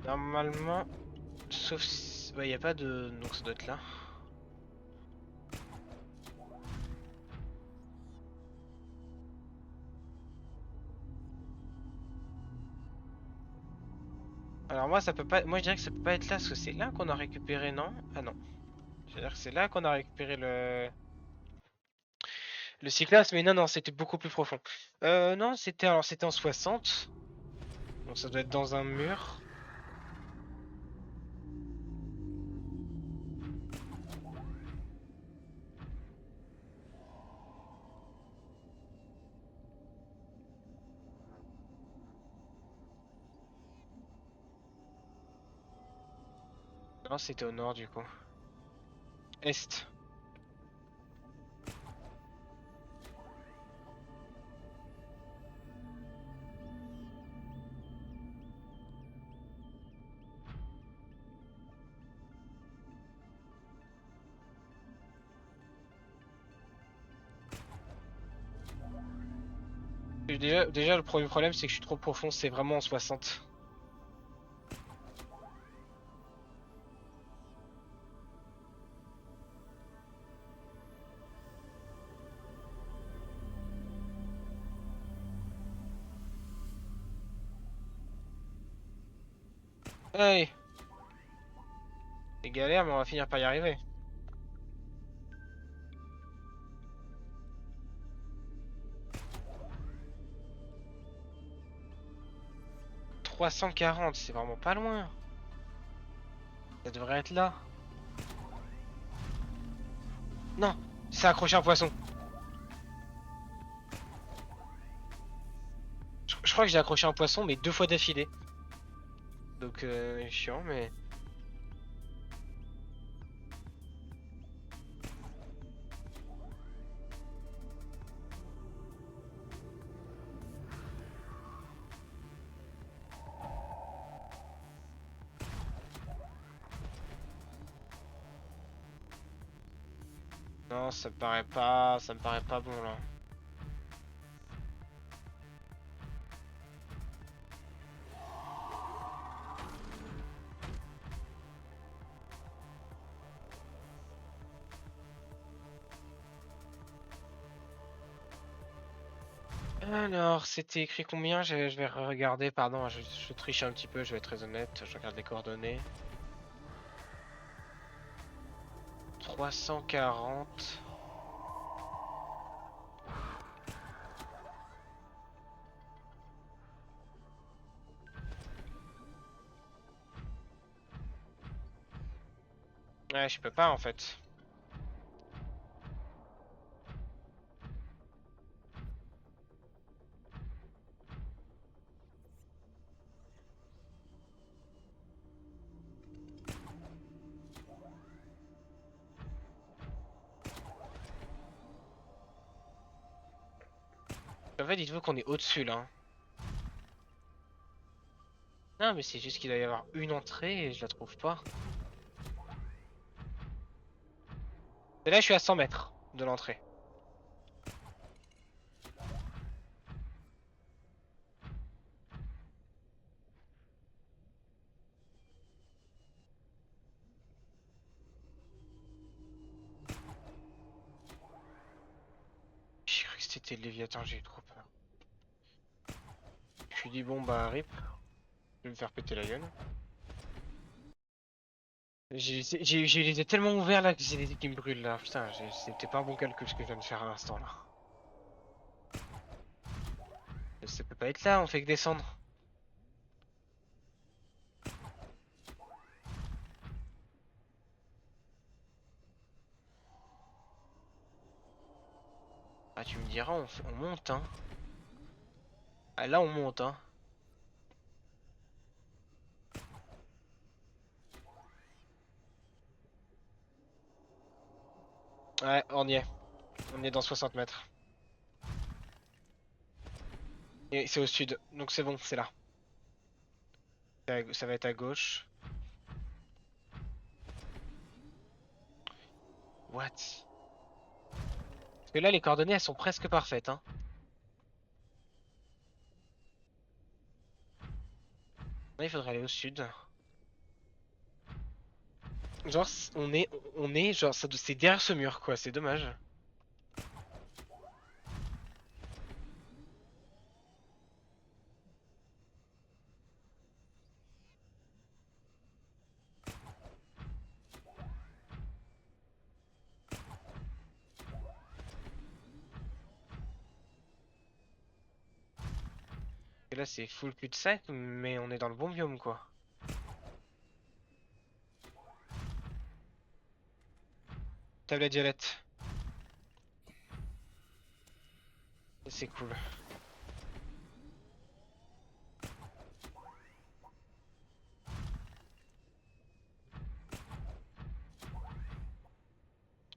Normalement, sauf si... Ouais, il n'y a pas de... Donc ça doit être là. Alors moi ça peut pas... Moi je dirais que ça peut pas être là parce que c'est là qu'on a récupéré, non? Ah non. Je veux dire que c'est là qu'on a récupéré le Cyclops, mais non, non, c'était beaucoup plus profond. Non, c'était en 60. Donc ça doit être dans un mur. Non, c'était au nord du coup. Est. Et déjà, le premier problème, c'est que je suis trop profond, c'est vraiment en 60. Hey, c'est galère, mais on va finir par y arriver. 340, c'est vraiment pas loin. Ça devrait être là. Non, c'est accroché un poisson. Je crois que j'ai accroché un poisson, mais 2 fois d'affilée. Donc, chiant, mais... Non, ça me paraît pas bon là. Alors, c'était écrit combien? Je vais regarder, pardon, je triche un petit peu, je vais être très honnête, je regarde les coordonnées. 340. Ouais, je peux pas en fait. En fait, dites-vous qu'on est au-dessus là. Non, mais c'est juste qu'il doit y avoir une entrée et je la trouve pas. Et là, je suis à 100 mètres de l'entrée. J'ai cru que c'était le Léviathan, j'ai eu trop peur. Je me suis dit, bon bah, rip, je vais me faire péter la gueule. J'ai les yeux tellement ouverts là que j'ai les yeux qui me brûlent là. Putain, c'était pas un bon calcul ce que je viens de faire à l'instant là. Ça peut pas être là, on fait que descendre. Bah tu me diras, on monte hein. Ah là on monte hein. Ouais, on y est. On est dans 60 mètres. Et c'est au sud, donc c'est bon, c'est là. Ça va être à gauche. What? Parce que là les coordonnées elles sont presque parfaites hein. Là, il faudrait aller au sud. Genre on est genre c'est derrière ce mur quoi, c'est dommage. Et là c'est full cul-de-sac mais on est dans le bon biome quoi. Tablette dialette. C'est cool.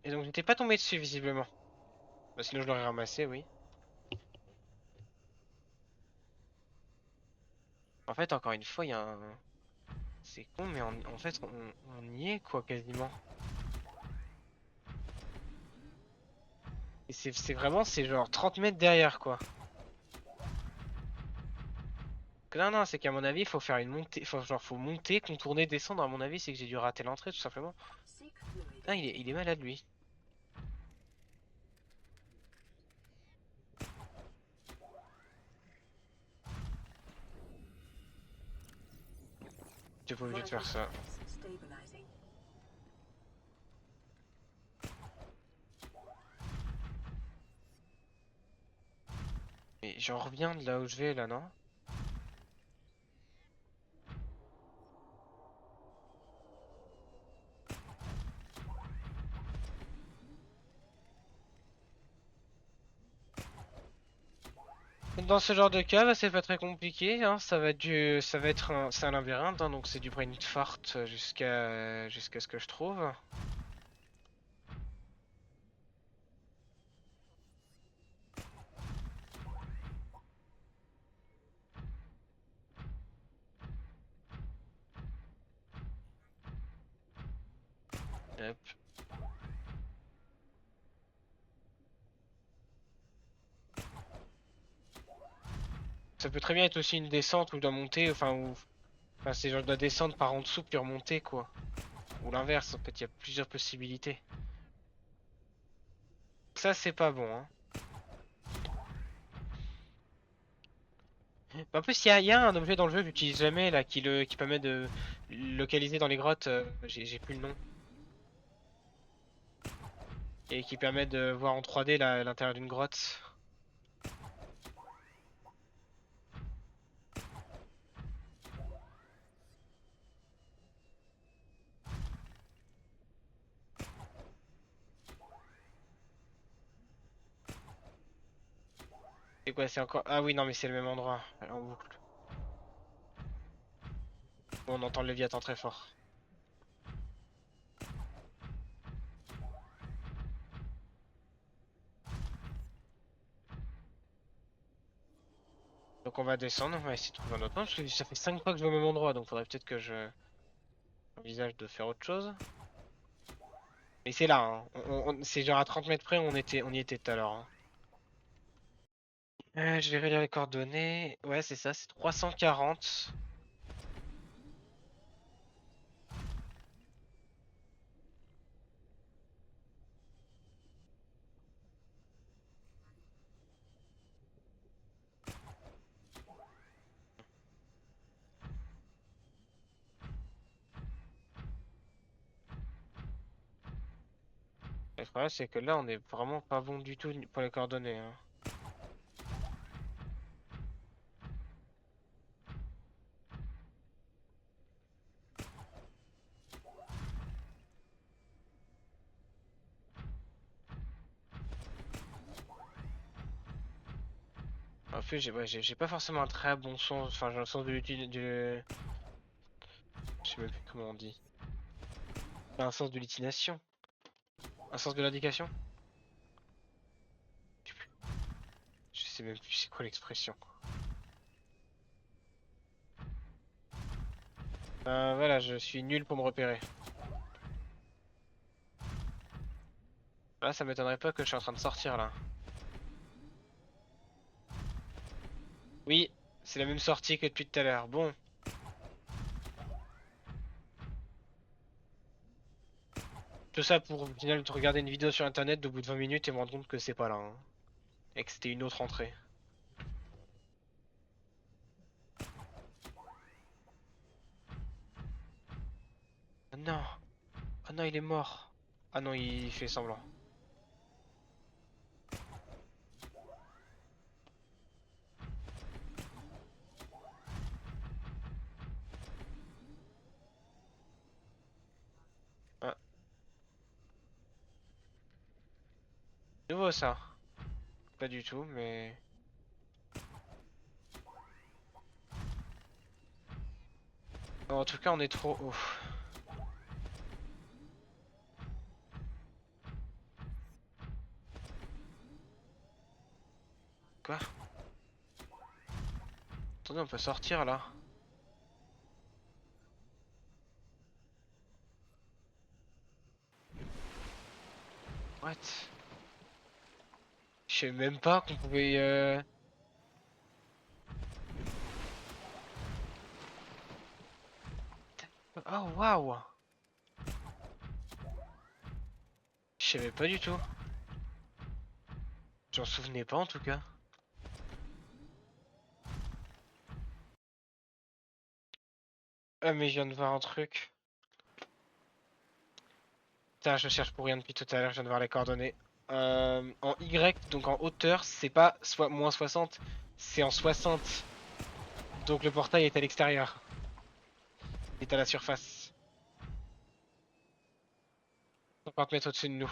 Et donc j'étais pas tombé dessus visiblement. Bah, sinon je l'aurais ramassé oui. En fait encore une fois il y a un... C'est con mais en fait on y est quoi quasiment. Et c'est vraiment c'est genre 30 mètres derrière quoi. Non non c'est qu'à mon avis il faut faire une montée. Faut monter, contourner, descendre à mon avis c'est que j'ai dû rater l'entrée tout simplement. Ah il est malade lui. T'es pas obligé de faire ça. Et j'en reviens de là où je vais là non? Dans ce genre de cas, bah, c'est pas très compliqué, hein. Ça va être c'est un labyrinthe, hein, donc c'est du brain fart jusqu'à ce que je trouve. Hop. Ça peut très bien être aussi une descente où je dois monter, enfin c'est genre je dois descendre par en dessous puis remonter quoi. Ou l'inverse, en fait il y a plusieurs possibilités. Ça c'est pas bon, hein. En plus il y a un objet dans le jeu que j'utilise jamais là qui permet de localiser dans les grottes, j'ai plus le nom. Et qui permet de voir en 3D l'intérieur d'une grotte. C'est quoi, c'est encore... Ah oui, non, mais c'est le même endroit. En boucle. On entend le Léviathan très fort. Donc on va descendre, on va essayer de trouver un autre point, parce que ça fait 5 fois que je vais au même endroit, donc faudrait peut-être que je envisage de faire autre chose. Mais c'est là, hein. C'est genre à 30 mètres près, on y était tout à l'heure, hein. Je vais relire les coordonnées. Ouais, c'est ça, c'est 340. Le problème, c'est que là, on est vraiment pas bon du tout pour les coordonnées, hein. plus, j'ai pas forcément un très bon sens. Enfin, j'ai un sens de l'utilisation. Je sais même plus comment on dit. Pas un sens de l'utilisation. Un sens de l'indication. Je sais même plus c'est quoi l'expression. Voilà, je suis nul pour me repérer. Là, ça m'étonnerait pas que je suis en train de sortir là. Oui, c'est la même sortie que depuis tout à l'heure. Bon. Tout ça pour au final de regarder une vidéo sur internet au bout de 20 minutes et me rendre compte que c'est pas là, hein. Et que c'était une autre entrée. Ah non! Ah non, il est mort! Ah non, il fait semblant. Ah, nouveau ça. Pas du tout, mais... En tout cas, on est trop haut. Quoi? Attendez, on peut sortir là. What? Je sais même pas qu'on pouvait... Oh, waouh! Je savais pas du tout. J'en souvenais pas en tout cas. Ah mais je viens de voir un truc. Putain, je cherche pour rien depuis tout à l'heure, je viens de voir les coordonnées. En Y, donc en hauteur, c'est pas soit moins 60, c'est en 60. Donc le portail est à l'extérieur. Il est à la surface. 50 mètres au-dessus de nous.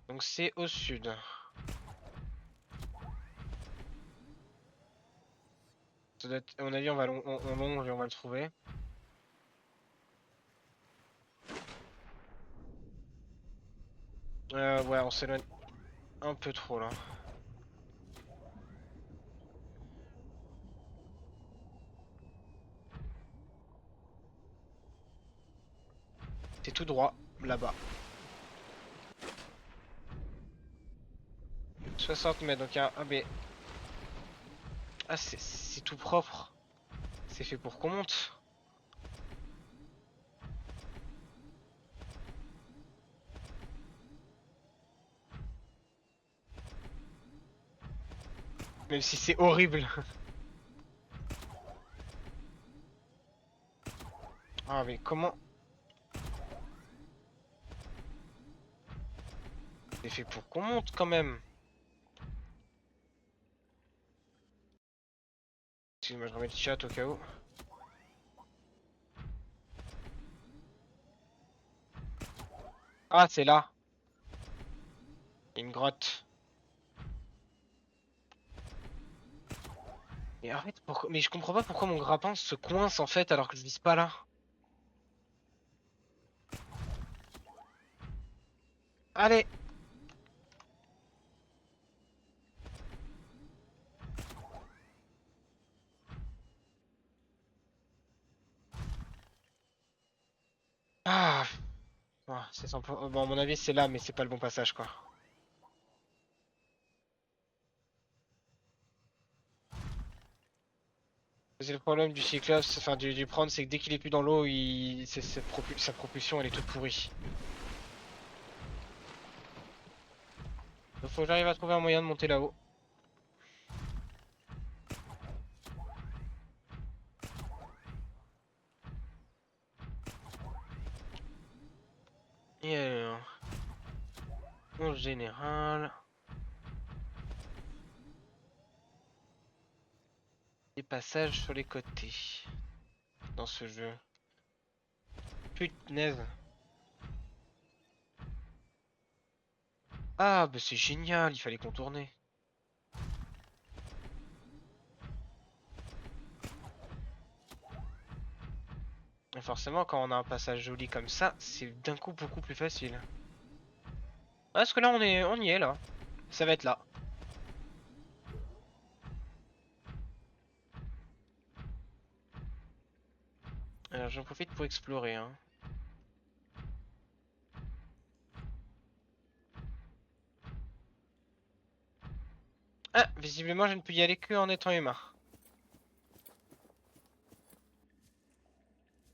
Donc c'est au sud. Ça doit être- à mon avis, on longe et on va le trouver. Ouais, on s'éloigne un peu trop là. C'est tout droit, là-bas. 60 mètres, donc il y a un B. Ah, c'est tout propre. C'est fait pour qu'on monte. Même si c'est horrible. Ah, mais comment? C'est fait pour qu'on monte quand même. Excuse-moi, je remets le chat au cas où. Ah, c'est là. Il y a une grotte. Mais arrête, mais je comprends pas pourquoi mon grappin se coince en fait alors que je vise pas là. Allez! Ah! Ah, c'est 100%. Bon, à mon avis, c'est là, mais c'est pas le bon passage quoi. C'est le problème du Cyclops, enfin du prendre, c'est que dès qu'il est plus dans l'eau, sa propulsion elle est toute pourrie. Donc faut que j'arrive à trouver un moyen de monter là-haut. Et alors, en général... passage sur les côtés dans ce jeu. Putain. Ah, bah c'est génial, il fallait contourner. Et forcément, quand on a un passage joli comme ça, c'est d'un coup beaucoup plus facile. Ah, parce que là, on y est là. Ça va être là. Alors j'en profite pour explorer. Hein. Ah, visiblement, je ne peux y aller que en étant humain.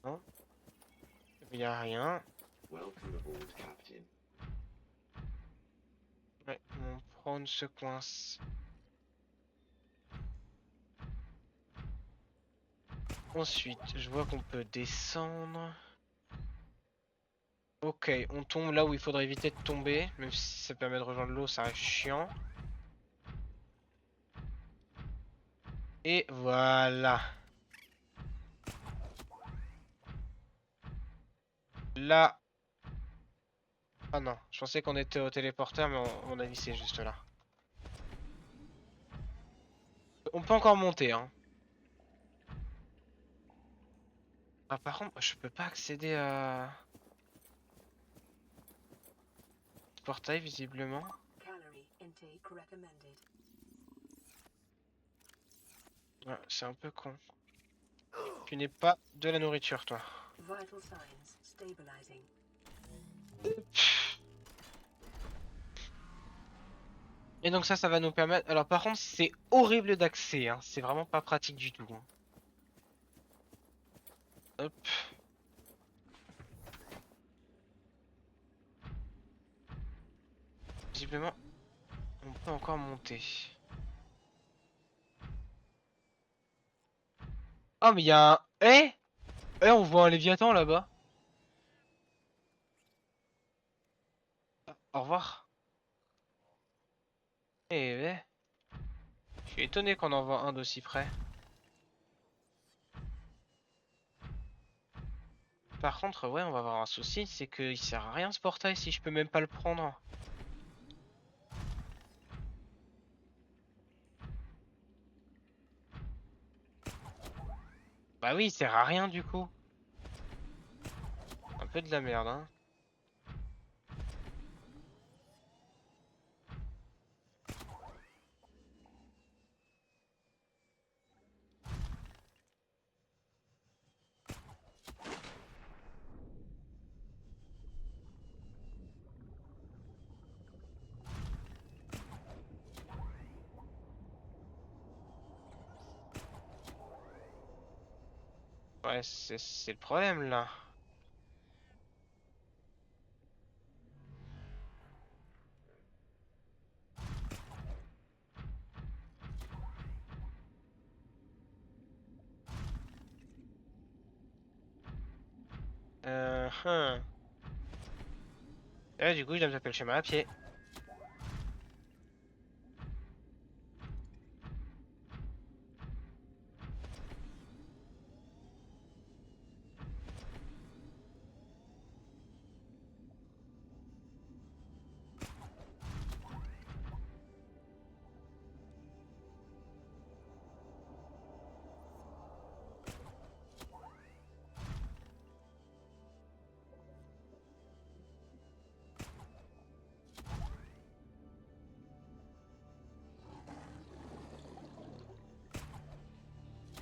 Non, il n'y a rien. Ouais, mon prône se coince. Ensuite, je vois qu'on peut descendre. Ok, on tombe là où il faudrait éviter de tomber. Même si ça permet de rejoindre l'eau, ça reste chiant. Et voilà. Là. Ah non, je pensais qu'on était au téléporteur, mais on a dit c'est juste là. On peut encore monter, hein. Ah, par contre, je peux pas accéder à... ce portail, visiblement. Ouais, c'est un peu con. Tu n'es pas de la nourriture, toi. Et donc ça va nous permettre... Alors par contre, c'est horrible d'accès, hein. C'est vraiment pas pratique du tout. Hein. Hop. Visiblement, on peut encore monter. Oh, mais il y a un... Eh, on voit un Léviathan là-bas. Au revoir. Eh ouais. Je suis étonné qu'on en voit un d'aussi près. Par contre, ouais, on va avoir un souci, c'est qu'il sert à rien ce portail si je peux même pas le prendre. Bah oui, il sert à rien du coup. Un peu de la merde, hein. Ouais, c'est le problème là. Hum. Et du coup, je dois me taper le chemin à pied.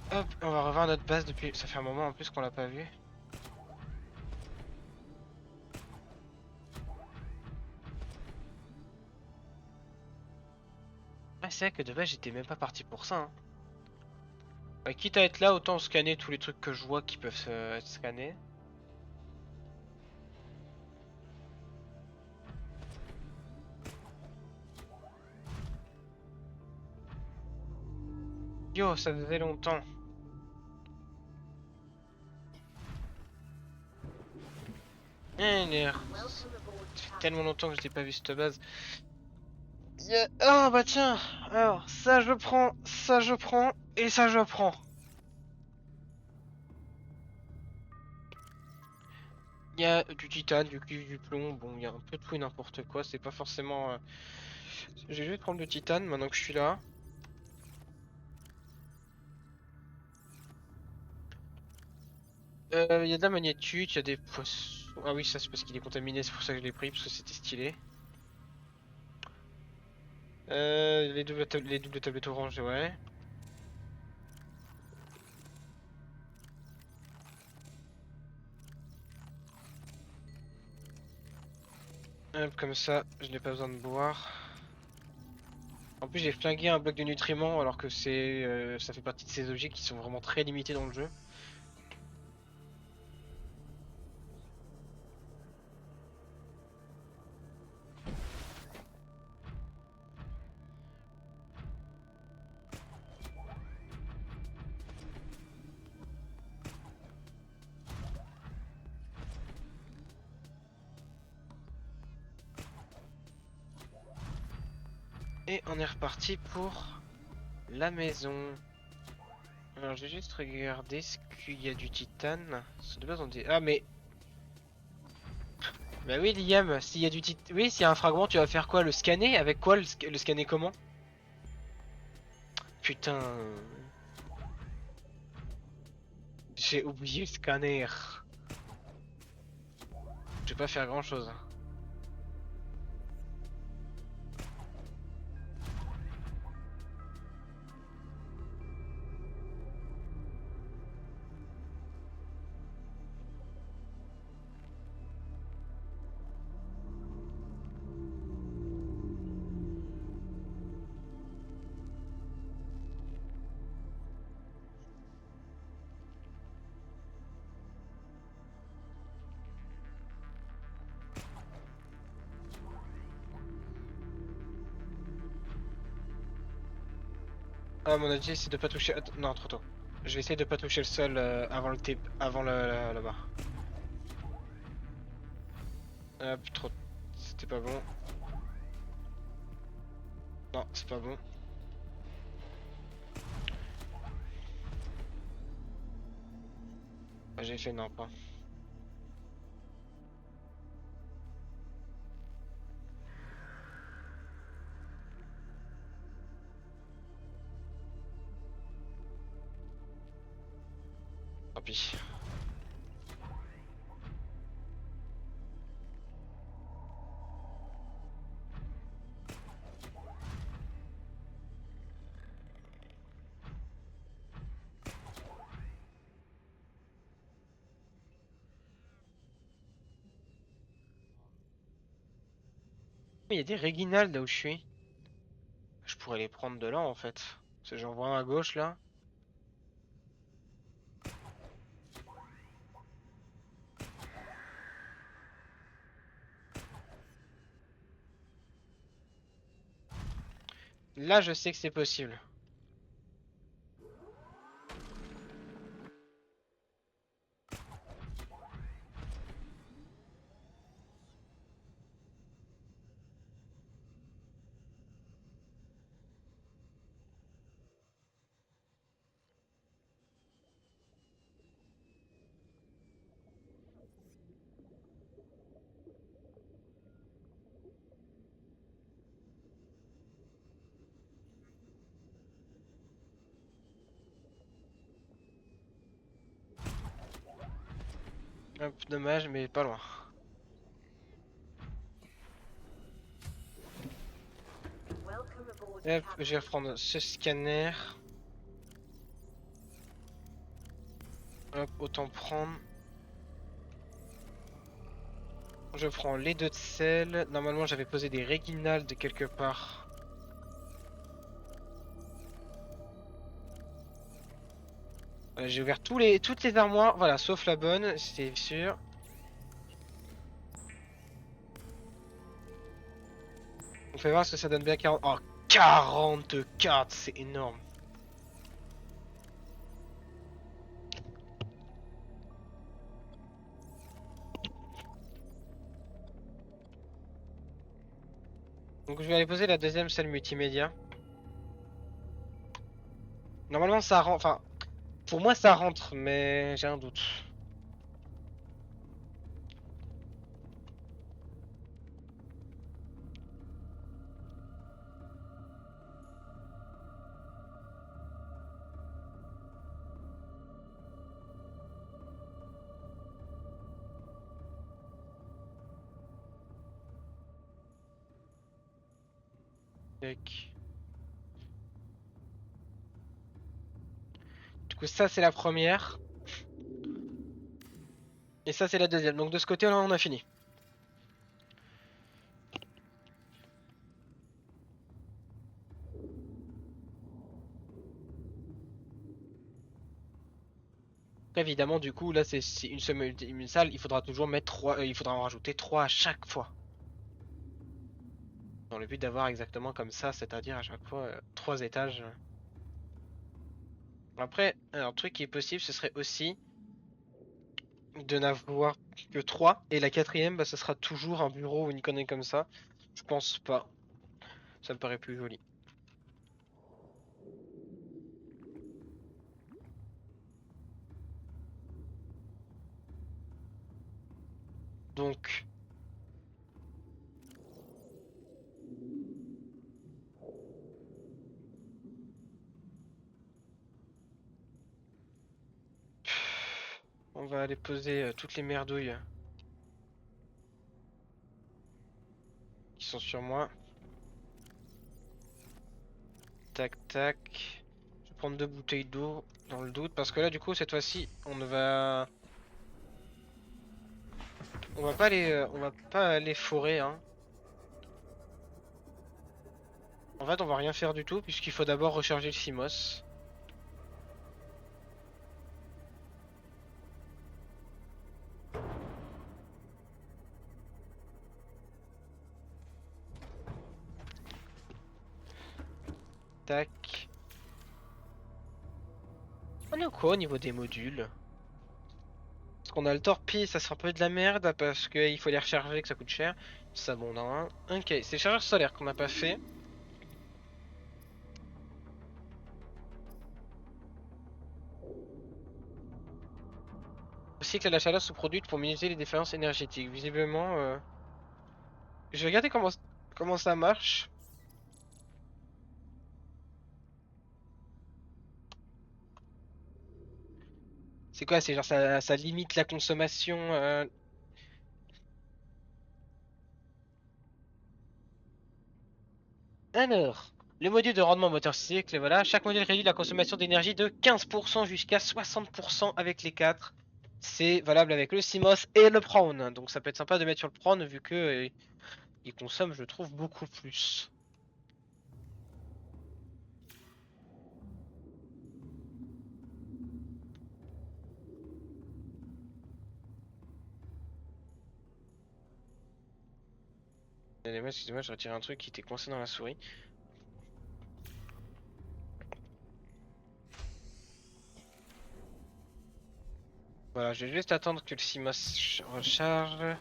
Hop, on va revoir notre base depuis... Ça fait un moment en plus qu'on l'a pas vu. Ah, c'est vrai que de base, j'étais même pas parti pour ça. Hein. Quitte à être là, autant scanner tous les trucs que je vois qui peuvent être scannés. Yo, ça faisait longtemps. Ça fait tellement longtemps que je n'ai pas vu cette base. Ah bah tiens, alors ça je prends, et ça je prends. Il y a du titane, du cuivre, du plomb, bon, il y a un peu de tout et n'importe quoi, c'est pas forcément... Je vais prendre le titane maintenant que je suis là. Il y a de la magnétite, il y a des poissons... Ah oui, ça c'est parce qu'il est contaminé, c'est pour ça que je l'ai pris, parce que c'était stylé. Les doubles tablettes oranges, ouais. Hop, comme ça, je n'ai pas besoin de boire. En plus, j'ai flingué un bloc de nutriments alors que ça fait partie de ces objets qui sont vraiment très limités dans le jeu. Et on est reparti pour la maison. Alors, je vais juste regarder ce qu'il y a du titane. Ça doit pas en dire- Ah, mais. Bah oui, Liam, s'il y a du titane. Oui, s'il y a un fragment, tu vas faire quoi? Le scanner? Avec quoi le scanner comment? Putain. J'ai oublié le scanner. Je vais pas faire grand chose. Ah, mon avis, c'est de pas toucher. Non, trop tôt. Je vais essayer de pas toucher le sol avant le T. Avant là-bas. Hop, trop. C'était pas bon. Non, c'est pas bon. Ah, j'ai fait non, pas. Tant pis. Il y a des Réginald là où je suis. Je pourrais les prendre de là en fait. Parce que j'en vois un à gauche là. Là, je sais que c'est possible. Hop, dommage, mais pas loin. Hop, je vais reprendre ce scanner. Hop, autant prendre. Je prends les deux de sel. Normalement, j'avais posé des Réginald de quelque part. Voilà, j'ai ouvert toutes les armoires, voilà, sauf la bonne, c'est sûr. On fait voir ce que ça donne bien 40. Oh, 44, c'est énorme. Donc je vais aller poser la deuxième salle multimédia. Normalement ça rentre, enfin, pour moi ça rentre, mais j'ai un doute. Tac. Du coup, ça c'est la première. Et ça c'est la deuxième. Donc de ce côté-là, on a fini. Évidemment, du coup, là c'est une salle, il faudra toujours mettre 3, il faudra en rajouter 3 à chaque fois. Dans le but d'avoir exactement comme ça, c'est-à-dire à chaque fois 3 étages. Après, un truc qui est possible, ce serait aussi de n'avoir que 3. Et la quatrième, bah, ce sera toujours un bureau ou une connerie comme ça. Je pense pas. Ça me paraît plus joli. Donc, on va aller poser toutes les merdouilles qui sont sur moi. Tac, tac. Je vais prendre 2 bouteilles d'eau dans le doute. Parce que là, du coup, cette fois-ci, on ne va... on va pas aller forer, hein. En fait, on va rien faire du tout, puisqu'il faut d'abord recharger le CMOS. Tac. On est au quoi au niveau des modules? Parce qu'on a le torpille, ça sera un peu de la merde, parce qu'il faut les recharger, que ça coûte cher. Ça, bon, on a un. Ok, c'est le chargeur solaire qu'on n'a pas fait. Aussi que la chaleur se produite pour minimiser les différences énergétiques. Visiblement, je vais regarder comment ça marche. C'est quoi? C'est genre ça limite la consommation. Alors, le module de rendement moteur cycle, voilà. Chaque module réduit la consommation d'énergie de 15% jusqu'à 60% avec les 4. C'est valable avec le CMOS et le Prone. Donc ça peut être sympa de mettre sur le Prone vu que il consomme, je trouve, beaucoup plus. Excusez-moi, je retire un truc qui était coincé dans la souris. Voilà, je vais juste attendre que le CMOS recharge.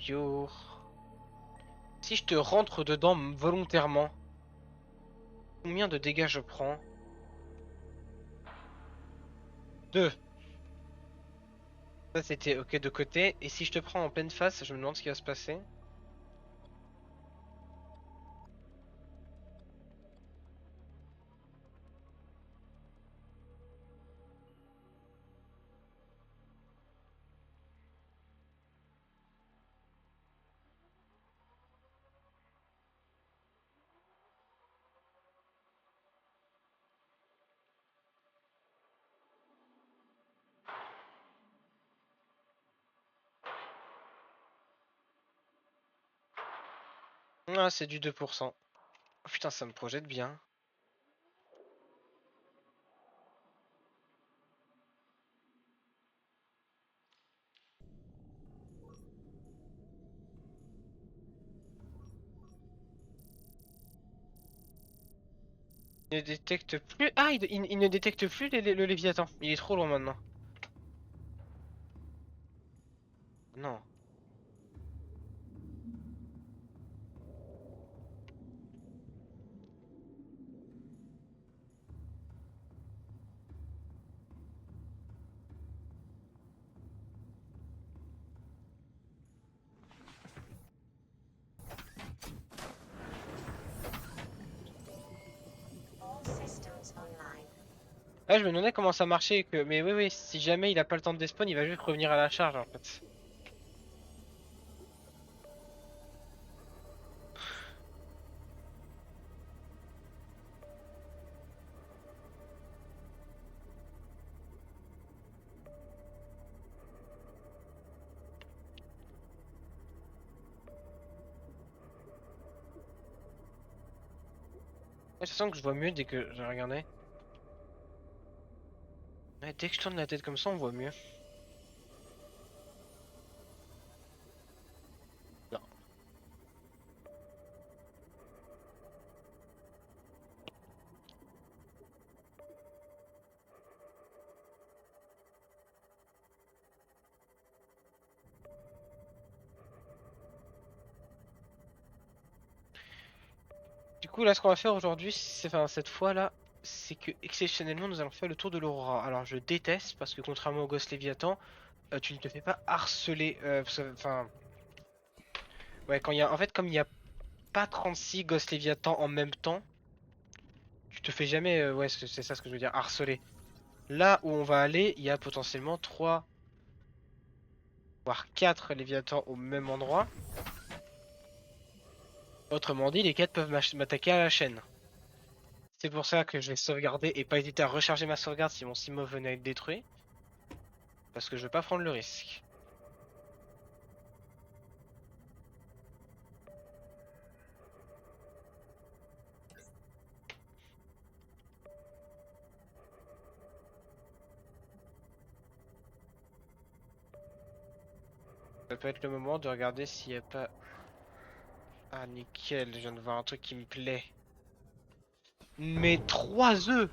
Yo. Si je te rentre dedans volontairement, combien de dégâts je prends? 2. Ça c'était ok de côté. Et si je te prends en pleine face, je me demande ce qui va se passer. Ah, c'est du 2%. Oh, putain, ça me projette bien. Il ne détecte plus. Ah, il ne détecte plus le Léviathan. Il est trop loin maintenant. Non. Là, je me demandais comment ça marchait. Mais oui, oui, si jamais il a pas le temps de despawn, il va juste revenir à la charge en fait. Ouais, je sens que je vois mieux dès que je regardais. Ouais, dès que je tourne la tête comme ça, on voit mieux. Non. Du coup, là, ce qu'on va faire aujourd'hui, enfin cette fois-là, c'est que exceptionnellement, nous allons faire le tour de l'Aurora. Alors, je déteste parce que contrairement au Ghost Léviathan, tu ne te fais pas harceler. Enfin, ouais, quand il y a, en fait, comme il n'y a pas 36 Ghost Léviathan en même temps, tu te fais jamais, ouais, c'est ça ce que je veux dire, harceler. Là où on va aller, il y a potentiellement 3 voire 4 Léviathans au même endroit. Autrement dit, les 4 peuvent m'attaquer à la chaîne. C'est pour ça que je vais sauvegarder et pas hésiter à recharger ma sauvegarde si mon Simov venait à être détruit. Parce que je veux pas prendre le risque. Ça peut être le moment de regarder s'il n'y a pas... Ah nickel, je viens de voir un truc qui me plaît. Mais 3 œufs!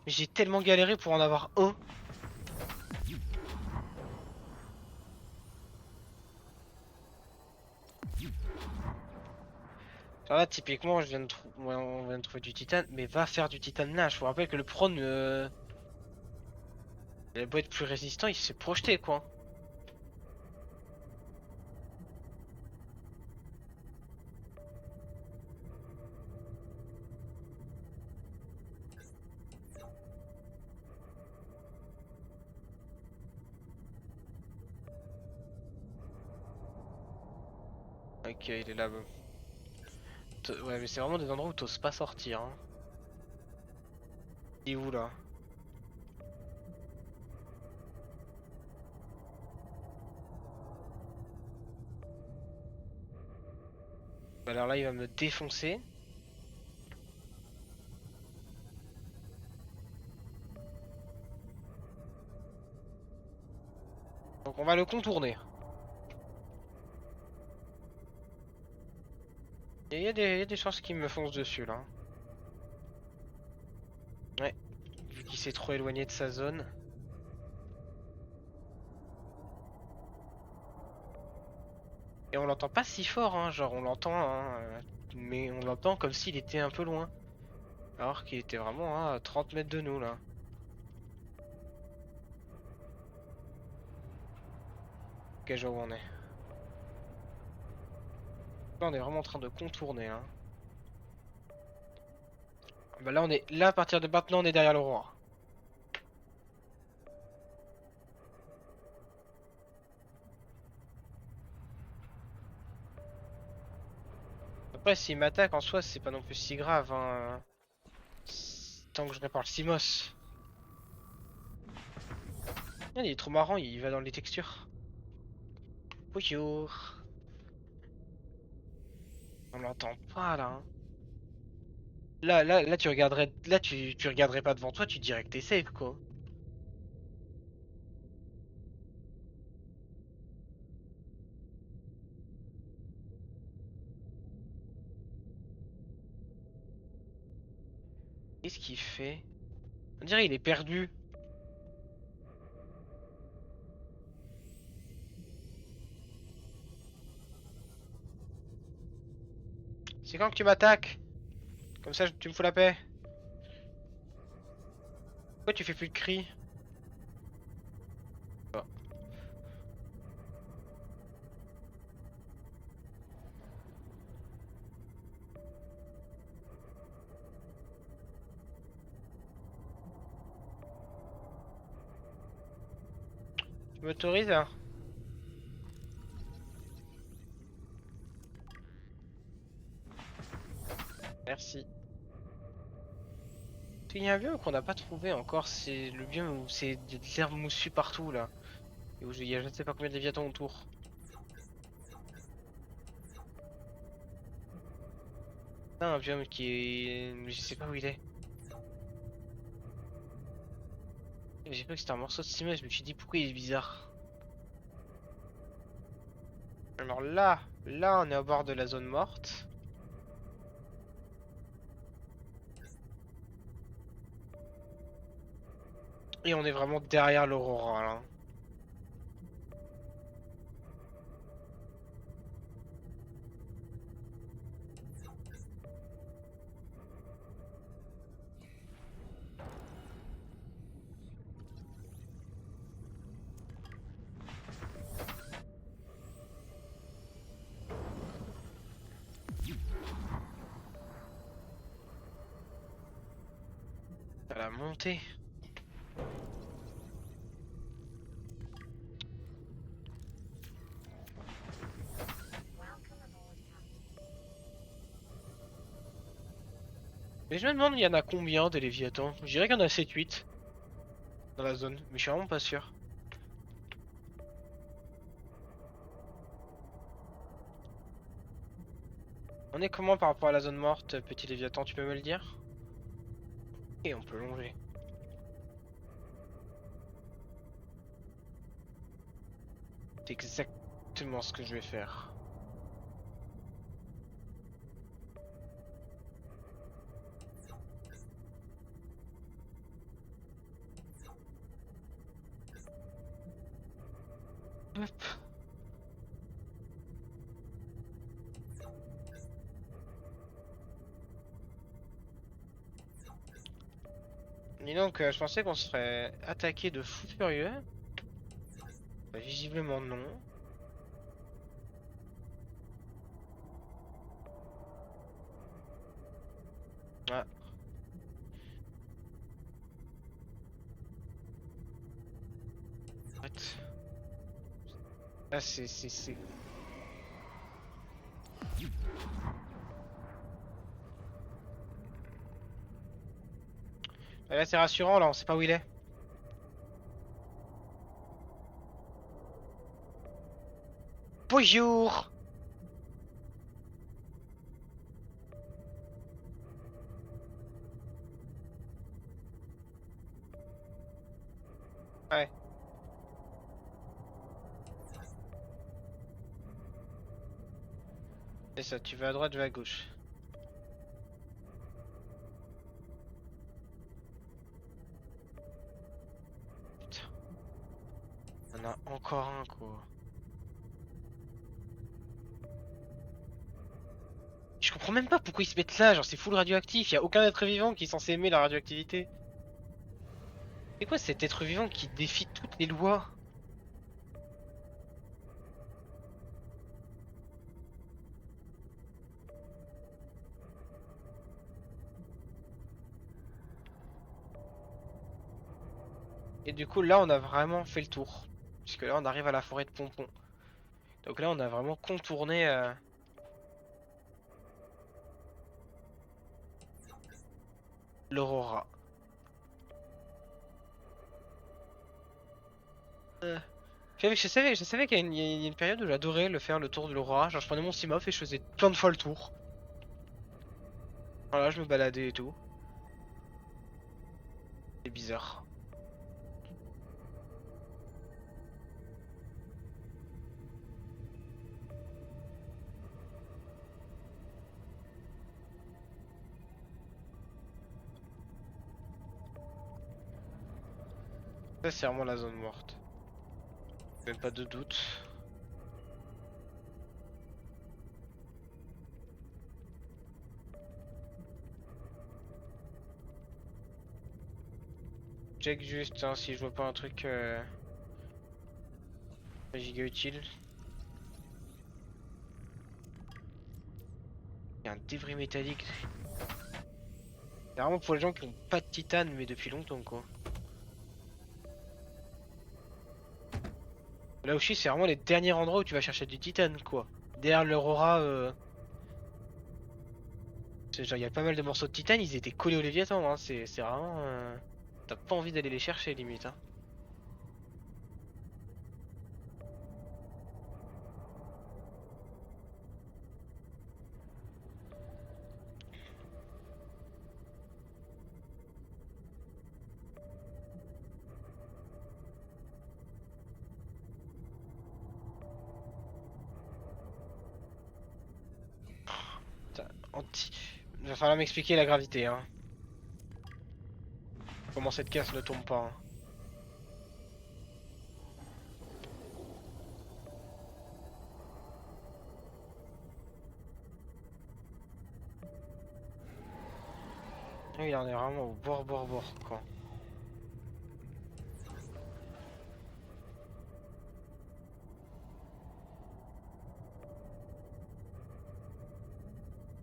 J'ai tellement galéré pour en avoir un. Là, typiquement, ouais, on vient de trouver du titane, mais va faire du titane là. Je vous rappelle que le prône, il a beau être plus résistant, il s'est projeté quoi. Ok, il est là. Ouais, mais c'est vraiment des endroits où t'oses pas sortir. Hein. Il est où là? Bah, alors là, il va me défoncer. Donc on va le contourner. Et il y a des chances qu'il me fonce dessus là. Ouais, vu qu'il s'est trop éloigné de sa zone. Et on l'entend pas si fort, hein, genre on l'entend, hein, mais on l'entend comme s'il était un peu loin. Alors qu'il était vraiment à 30 mètres de nous là. Ok, je vois où on est. Là on est vraiment en train de contourner hein. Bah là on est. Là à partir de maintenant on est derrière l'Aurore. Après s'il m'attaque en soi c'est pas non plus si grave hein. Tant que je répare le Simos. Ah, il est trop marrant, il va dans les textures. Bonjour. On l'entend pas là. Hein. Là, tu regarderais, là, tu regarderais pas devant toi, tu dirais que t'es safe quoi. Qu'est-ce qu'il fait? On dirait il est perdu. C'est quand que tu m'attaques? Comme ça, tu me fous la paix. Pourquoi tu fais plus de cris? Oh. m'autorise hein? Merci. Il y a un biome qu'on n'a pas trouvé encore, c'est le biome où c'est de l'herbe moussue partout là. Et où il y a je ne sais pas combien de léviathans autour. C'est un biome qui est... Je sais pas où il est. J'ai cru que c'était un morceau de ciment, je me suis dit pourquoi il est bizarre. Alors là on est au bord de la zone morte. Et on est vraiment derrière l'aurora là. À la montée. Mais je me demande il y en a combien des léviathans. Je dirais qu'il y en a 7-8 dans la zone, mais je suis vraiment pas sûr. On est comment par rapport à la zone morte, petit léviathan, tu peux me le dire? Et on peut longer. C'est exactement ce que je vais faire. Hop. Et donc, je pensais qu'on se ferait attaquer de fou furieux. Bah, visiblement non. Ah. What? Ah c'est... Ah, là c'est rassurant, là on sait pas où il est. Bonjour. Ouais. C'est ça, tu vas à droite, je vais à gauche. Putain. On en a encore un quoi. Je comprends même pas pourquoi ils se mettent là, genre c'est full radioactif, y a aucun être vivant qui est censé aimer la radioactivité. C'est quoi cet être vivant qui défie toutes les lois? Et du coup là on a vraiment fait le tour. Puisque là on arrive à la forêt de Pompon. Donc là on a vraiment contourné l'aurora. Je savais qu'il y a il y a une période où j'adorais le faire le tour de l'aurora. Genre je prenais mon Simof et je faisais plein de fois le tour. Voilà, je me baladais et tout. C'est bizarre. Ça c'est vraiment la zone morte. Même pas de doute. Check juste hein, si je vois pas un truc giga utile. Il y a un débris métallique. C'est vraiment pour les gens qui ont pas de titane mais depuis longtemps quoi. Là aussi, c'est vraiment les derniers endroits où tu vas chercher du titane, quoi. Derrière l'Aurora, genre, il y a pas mal de morceaux de titane, ils étaient collés au Léviathan, hein. C'est vraiment. T'as pas envie d'aller les chercher, limite, hein. Putain, va falloir m'expliquer la gravité, hein. Comment cette casse ne tombe pas, hein. Il en est vraiment au bord, quoi.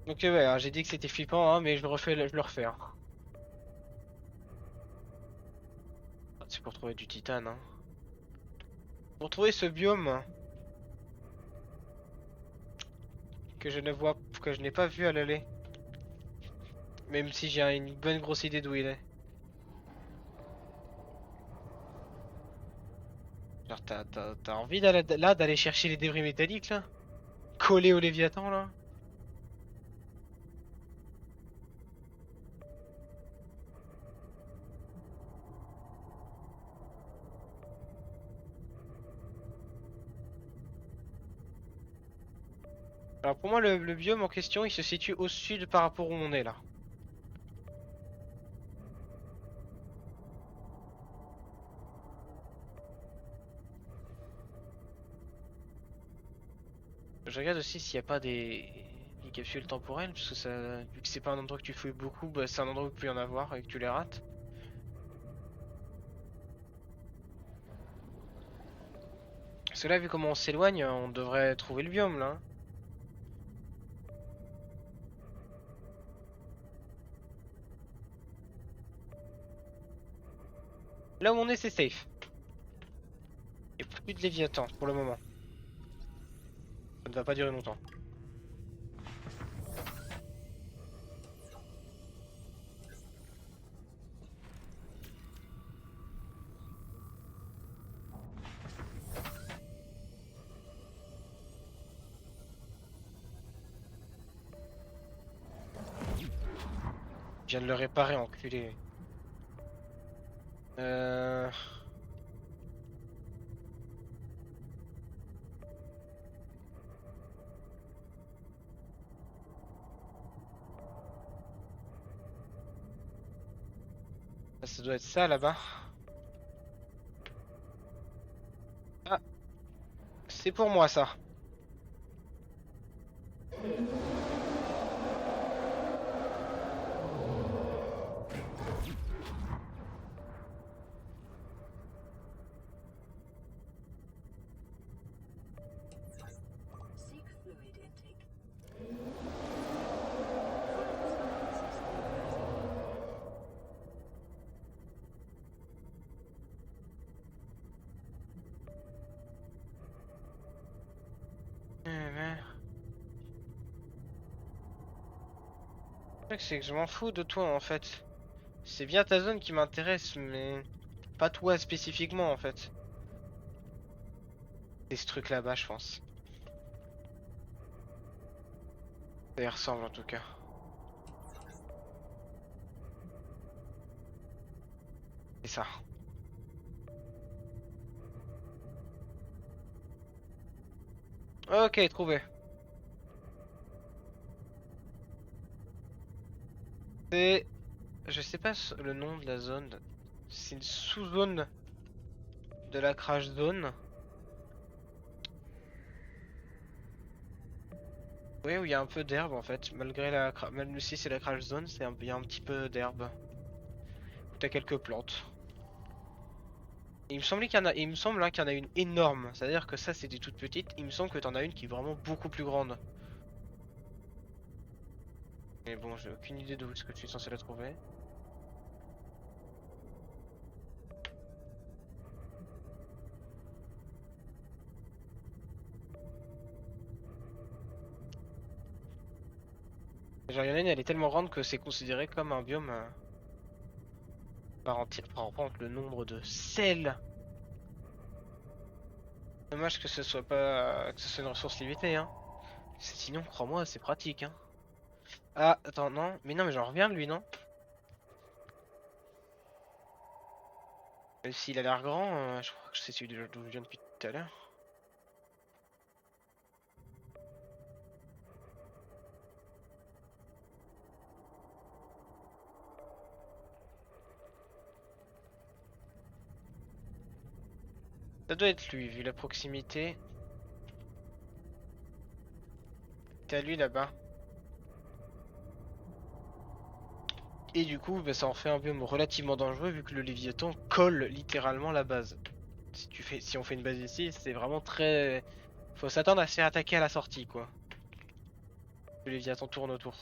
Donc ouais, hein, j'ai dit que c'était flippant, hein, mais je le refais, hein. C'est pour trouver du titane, hein. Pour trouver ce biome que je n'ai pas vu à l'aller. Même si j'ai une bonne grosse idée d'où il est. Genre t'as envie d'aller chercher les débris métalliques là? Collés au Léviathan là? Alors pour moi le biome en question il se situe au sud par rapport où on est là. Je regarde aussi s'il n'y a pas des capsules temporelles, parce que ça, vu que c'est pas un endroit que tu fouilles beaucoup, bah, c'est un endroit où il peut y en avoir et que tu les rates. Parce que là, vu comment on s'éloigne, on devrait trouver le biome là. Là où on est, c'est safe. Et plus de Léviathan pour le moment. Ça ne va pas durer longtemps. Je viens de le réparer, enculé. Euh... Ça doit être ça là-bas. Ah, c'est pour moi ça. Seek fluid intake. Le truc, c'est que je m'en fous de toi en fait. C'est bien ta zone qui m'intéresse, mais pas toi spécifiquement en fait. C'est ce truc là-bas, je pense. Ça y ressemble en tout cas. C'est ça. Ok, trouvé. C'est... Je sais pas le nom de la zone. C'est une sous-zone de la crash zone. Oui, où il y a un peu d'herbe en fait. Malgré même si c'est la crash zone, il y a un petit peu d'herbe. Où t'as quelques plantes. Et il me semblait qu'il y en a, il me semble hein, qu'il y en a une énorme. C'est-à-dire que ça c'est des toutes petites. Il me semble que t'en as une qui est vraiment beaucoup plus grande. Mais bon, j'ai aucune idée d'où est-ce que tu es censé la trouver. Genre, il y en a une, elle est tellement grande que c'est considéré comme un biome par entier. Par contre, le nombre de sels. Dommage que ce soit pas que ce soit une ressource limitée, hein. Sinon, crois-moi, c'est pratique, hein. Ah, attends, non. Mais non, mais j'en reviens de lui, non? Même s'il a l'air grand, je crois que c'est celui d'où je viens depuis tout à l'heure. Ça doit être lui, vu la proximité. T'es à lui là-bas. Et du coup, bah, ça en fait un biome relativement dangereux vu que le Léviathan colle littéralement la base. Si on fait une base ici, c'est vraiment très... Faut s'attendre à se faire attaquer à la sortie, quoi. Le Léviathan tourne autour.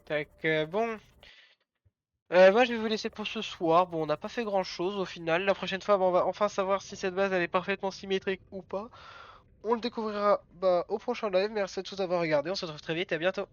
Tac, bon. Moi je vais vous laisser pour ce soir. Bon, on n'a pas fait grand chose au final. La prochaine fois, bon, on va enfin savoir si cette base elle est parfaitement symétrique ou pas. On le découvrira bah, au prochain live. Merci à tous d'avoir regardé. On se retrouve très vite. À bientôt.